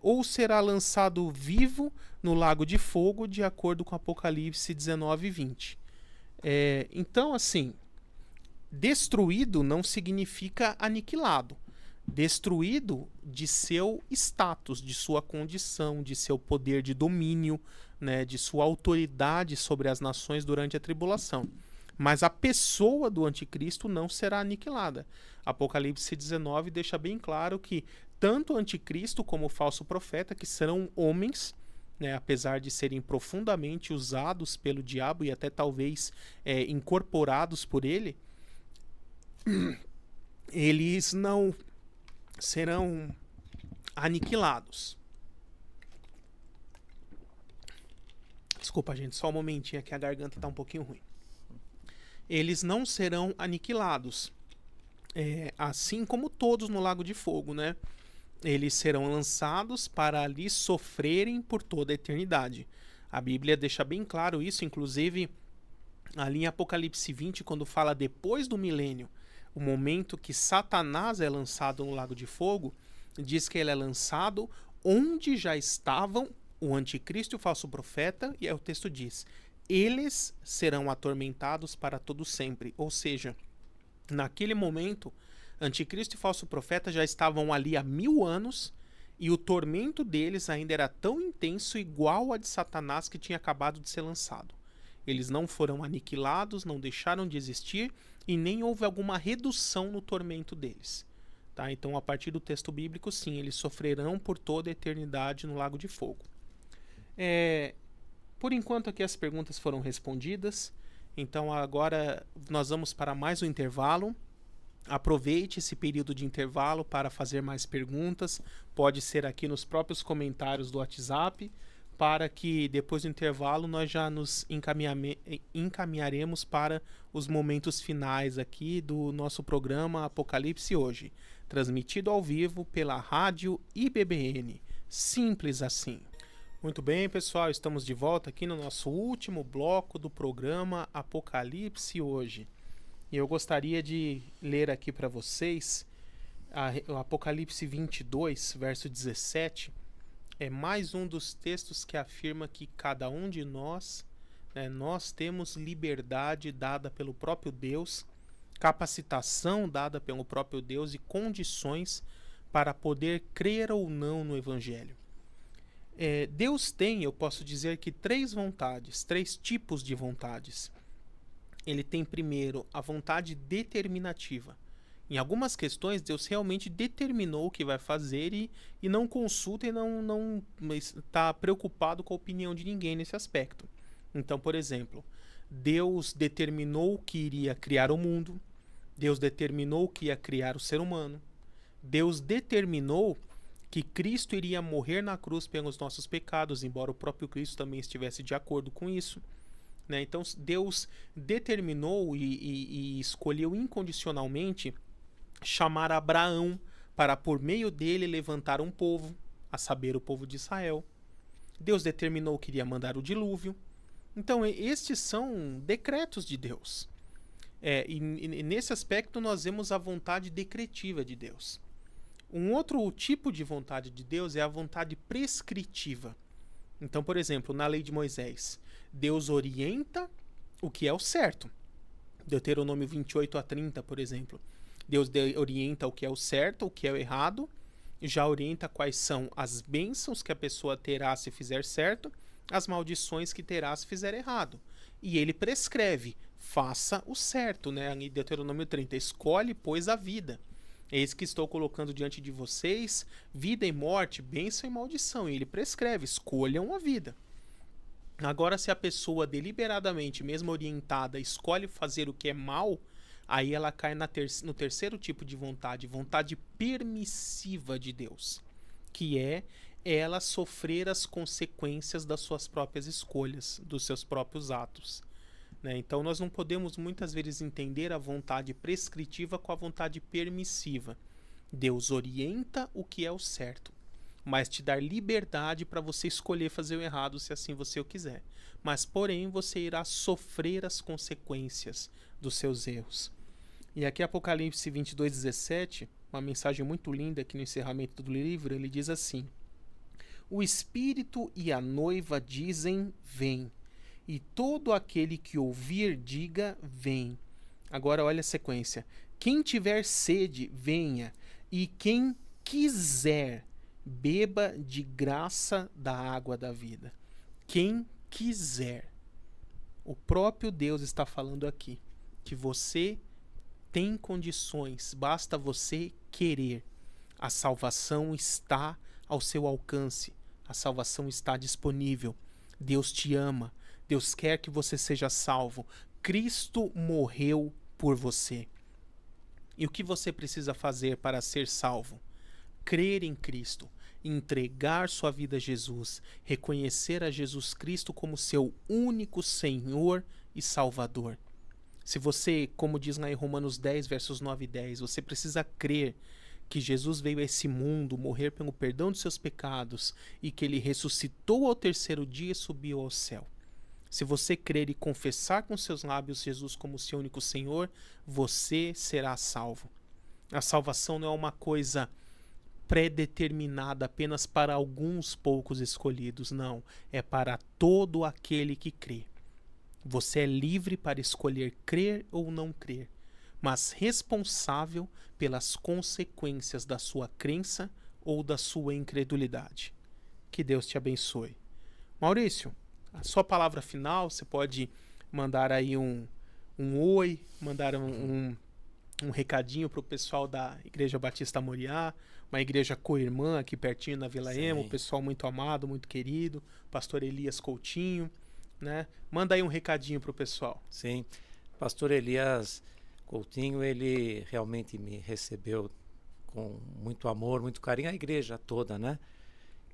ou será lançado vivo no lago de fogo, de acordo com Apocalipse 19:20? Então, assim, destruído não significa aniquilado. Destruído de seu status, de sua condição, de seu poder de domínio, né, de sua autoridade sobre as nações durante a tribulação. Mas a pessoa do anticristo não será aniquilada. Apocalipse 19 deixa bem claro que tanto o anticristo como o falso profeta, que serão homens, né, apesar de serem profundamente usados pelo diabo e até talvez incorporados por ele, eles não serão aniquilados. Desculpa, gente, só um momentinho que a garganta está um pouquinho ruim. Eles não serão aniquilados, assim como todos no Lago de Fogo, né? Eles serão lançados para ali sofrerem por toda a eternidade. A Bíblia deixa bem claro isso, inclusive ali em Apocalipse 20, quando fala depois do milênio, o momento que Satanás é lançado no Lago de Fogo, diz que ele é lançado onde já estavam o anticristo e o falso profeta, e aí o texto diz: eles serão atormentados para todo sempre. Ou seja, naquele momento, anticristo e falso profeta já estavam ali há 1000 anos, e o tormento deles ainda era tão intenso, igual a de Satanás, que tinha acabado de ser lançado. Eles não foram aniquilados, não deixaram de existir, e nem houve alguma redução no tormento deles. Tá? Então, a partir do texto bíblico, sim, eles sofrerão por toda a eternidade no Lago de Fogo. Por enquanto aqui as perguntas foram respondidas, então agora nós vamos para mais um intervalo. Aproveite esse período de intervalo para fazer mais perguntas, pode ser aqui nos próprios comentários do WhatsApp, para que depois do intervalo nós já nos encaminharemos para os momentos finais aqui do nosso programa Apocalipse Hoje, transmitido ao vivo pela Rádio IBBN. Simples assim. Muito bem, pessoal, estamos de volta aqui no nosso último bloco do programa Apocalipse Hoje. E eu gostaria de ler aqui para vocês o Apocalipse 22, verso 17. É mais um dos textos que afirma que cada um de nós, nós temos liberdade dada pelo próprio Deus, capacitação dada pelo próprio Deus e condições para poder crer ou não no Evangelho. Deus tem, eu posso dizer que 3 vontades, 3 tipos de vontades. Ele tem não a vontade determinativa. Em algumas questões, Deus realmente determinou o que vai fazer e não consulta e não está preocupado com a opinião de ninguém nesse aspecto. Então, por exemplo, Deus determinou que iria criar o mundo, Deus determinou que ia criar o ser humano, Deus determinou que Cristo iria morrer na cruz pelos nossos pecados, embora o próprio Cristo também estivesse de acordo com isso. Então, Deus determinou e escolheu incondicionalmente chamar Abraão para, por meio dele, levantar um povo, a saber, o povo de Israel. Deus determinou que iria mandar o dilúvio. Então, estes são decretos de Deus. E nesse aspecto, nós vemos a vontade decretiva de Deus. Um outro tipo de vontade de Deus é a vontade prescritiva. Então, por exemplo, na lei de Moisés, Deus orienta o que é o certo. Deuteronômio 28:30, por exemplo. Deus orienta o que é o certo, o que é o errado, e já orienta quais são as bênçãos que a pessoa terá se fizer certo, as maldições que terá se fizer errado. E ele prescreve, faça o certo, né? Em Deuteronômio 30, escolhe, pois, a vida. Eis que estou colocando diante de vocês vida e morte, bênção e maldição. E ele prescreve, escolham a vida. Agora, se a pessoa deliberadamente, mesmo orientada, escolhe fazer o que é mal, aí ela cai no terceiro tipo de vontade permissiva de Deus, que é ela sofrer as consequências das suas próprias escolhas, dos seus próprios atos. Né? Então, nós não podemos muitas vezes entender a vontade prescritiva com a vontade permissiva. Deus orienta o que é o certo, mas te dar liberdade para você escolher fazer o errado se assim você o quiser. Mas, porém, você irá sofrer as consequências dos seus erros. E aqui Apocalipse 22:17, uma mensagem muito linda aqui no encerramento do livro, ele diz assim: o Espírito e a noiva dizem, vem. E todo aquele que ouvir, diga, vem. Agora olha a sequência. Quem tiver sede, venha. E quem quiser, beba de graça da água da vida. Quem quiser. O próprio Deus está falando aqui que você tem condições, basta você querer. A salvação está ao seu alcance. A salvação está disponível. Deus te ama. Deus quer que você seja salvo. Cristo morreu por você. E o que você precisa fazer para ser salvo? Crer em Cristo, entregar sua vida a Jesus, reconhecer a Jesus Cristo como seu único Senhor e Salvador. Se você, como diz lá em Romanos 10, versos 9 e 10, você precisa crer que Jesus veio a esse mundo morrer pelo perdão dos seus pecados e que ele ressuscitou ao terceiro dia e subiu ao céu. Se você crer e confessar com seus lábios Jesus como seu único Senhor, você será salvo. A salvação não é uma coisa pré-determinada apenas para alguns poucos escolhidos, não. É para todo aquele que crê. Você é livre para escolher crer ou não crer, mas responsável pelas consequências da sua crença ou da sua incredulidade. Que Deus te abençoe. Maurício, a sua palavra final, você pode mandar aí um oi, mandar um recadinho para o pessoal da Igreja Batista Moriá, uma igreja co-irmã aqui pertinho na Vila Emo, pessoal muito amado, muito querido, pastor Elias Coutinho, né? Manda aí um recadinho para o pessoal. Sim, pastor Elias Coutinho, ele realmente me recebeu com muito amor, muito carinho, a igreja toda, né?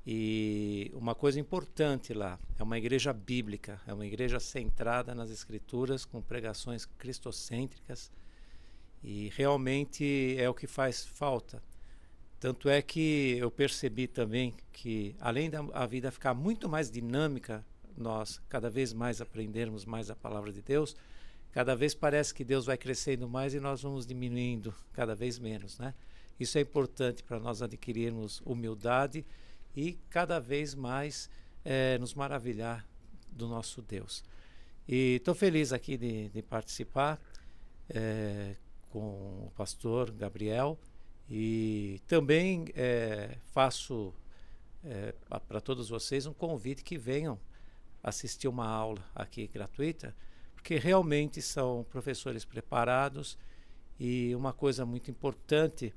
E uma coisa importante lá, é uma igreja bíblica, é uma igreja centrada nas escrituras, com pregações cristocêntricas, e realmente é o que faz falta. Tanto é que eu percebi também que, além da vida ficar muito mais dinâmica, nós cada vez mais aprendermos mais a palavra de Deus, cada vez parece que Deus vai crescendo mais e nós vamos diminuindo cada vez menos, né? Isso é importante para nós adquirirmos humildade e cada vez mais nos maravilhar do nosso Deus. E estou feliz aqui de participar com o pastor Gabriel e também faço para todos vocês um convite que venham assistir uma aula aqui gratuita, porque realmente são professores preparados e uma coisa muito importante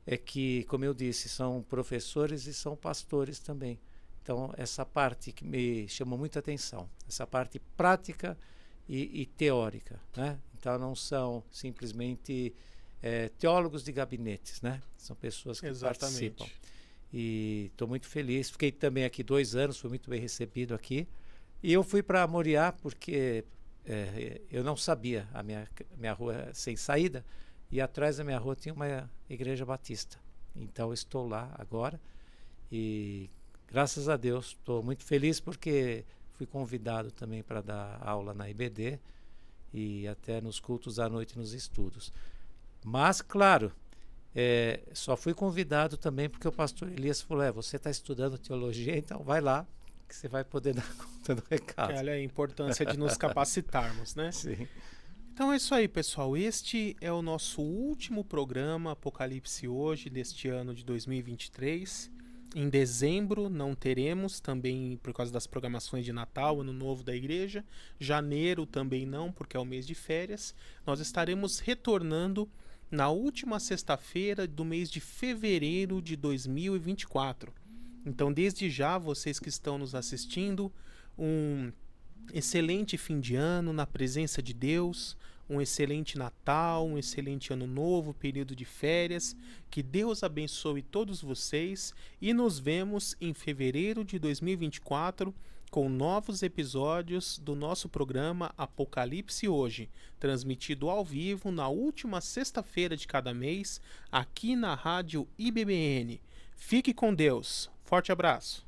é que, como eu disse, são professores e são pastores também. Então, essa parte que me chamou muita atenção, essa parte prática e teórica, né? Então, não são simplesmente teólogos de gabinetes, né? São pessoas que participam. E estou muito feliz. Fiquei também aqui 2 anos, fui muito bem recebido aqui. E eu fui para Moriá porque eu não sabia, a minha rua sem saída, e atrás da minha rua tinha uma igreja batista. Então estou lá agora e graças a Deus estou muito feliz porque fui convidado também para dar aula na IBD e até nos cultos à noite nos estudos. Mas, claro, só fui convidado também porque o pastor Elias falou, você está estudando teologia, então vai lá que você vai poder dar conta do recado. Olha a importância de nos capacitarmos, né? Sim. Então é isso aí, pessoal. Este é o nosso último programa Apocalipse Hoje deste ano de 2023. Em dezembro não teremos, também por causa das programações de Natal, Ano Novo da Igreja. Janeiro também não, porque é o mês de férias. Nós estaremos retornando na última sexta-feira do mês de fevereiro de 2024. Então, desde já, vocês que estão nos assistindo, um excelente fim de ano na presença de Deus, um excelente Natal, um excelente Ano Novo, período de férias. Que Deus abençoe todos vocês e nos vemos em fevereiro de 2024 com novos episódios do nosso programa Apocalipse Hoje, transmitido ao vivo na última sexta-feira de cada mês, aqui na Rádio IBBN. Fique com Deus. Forte abraço.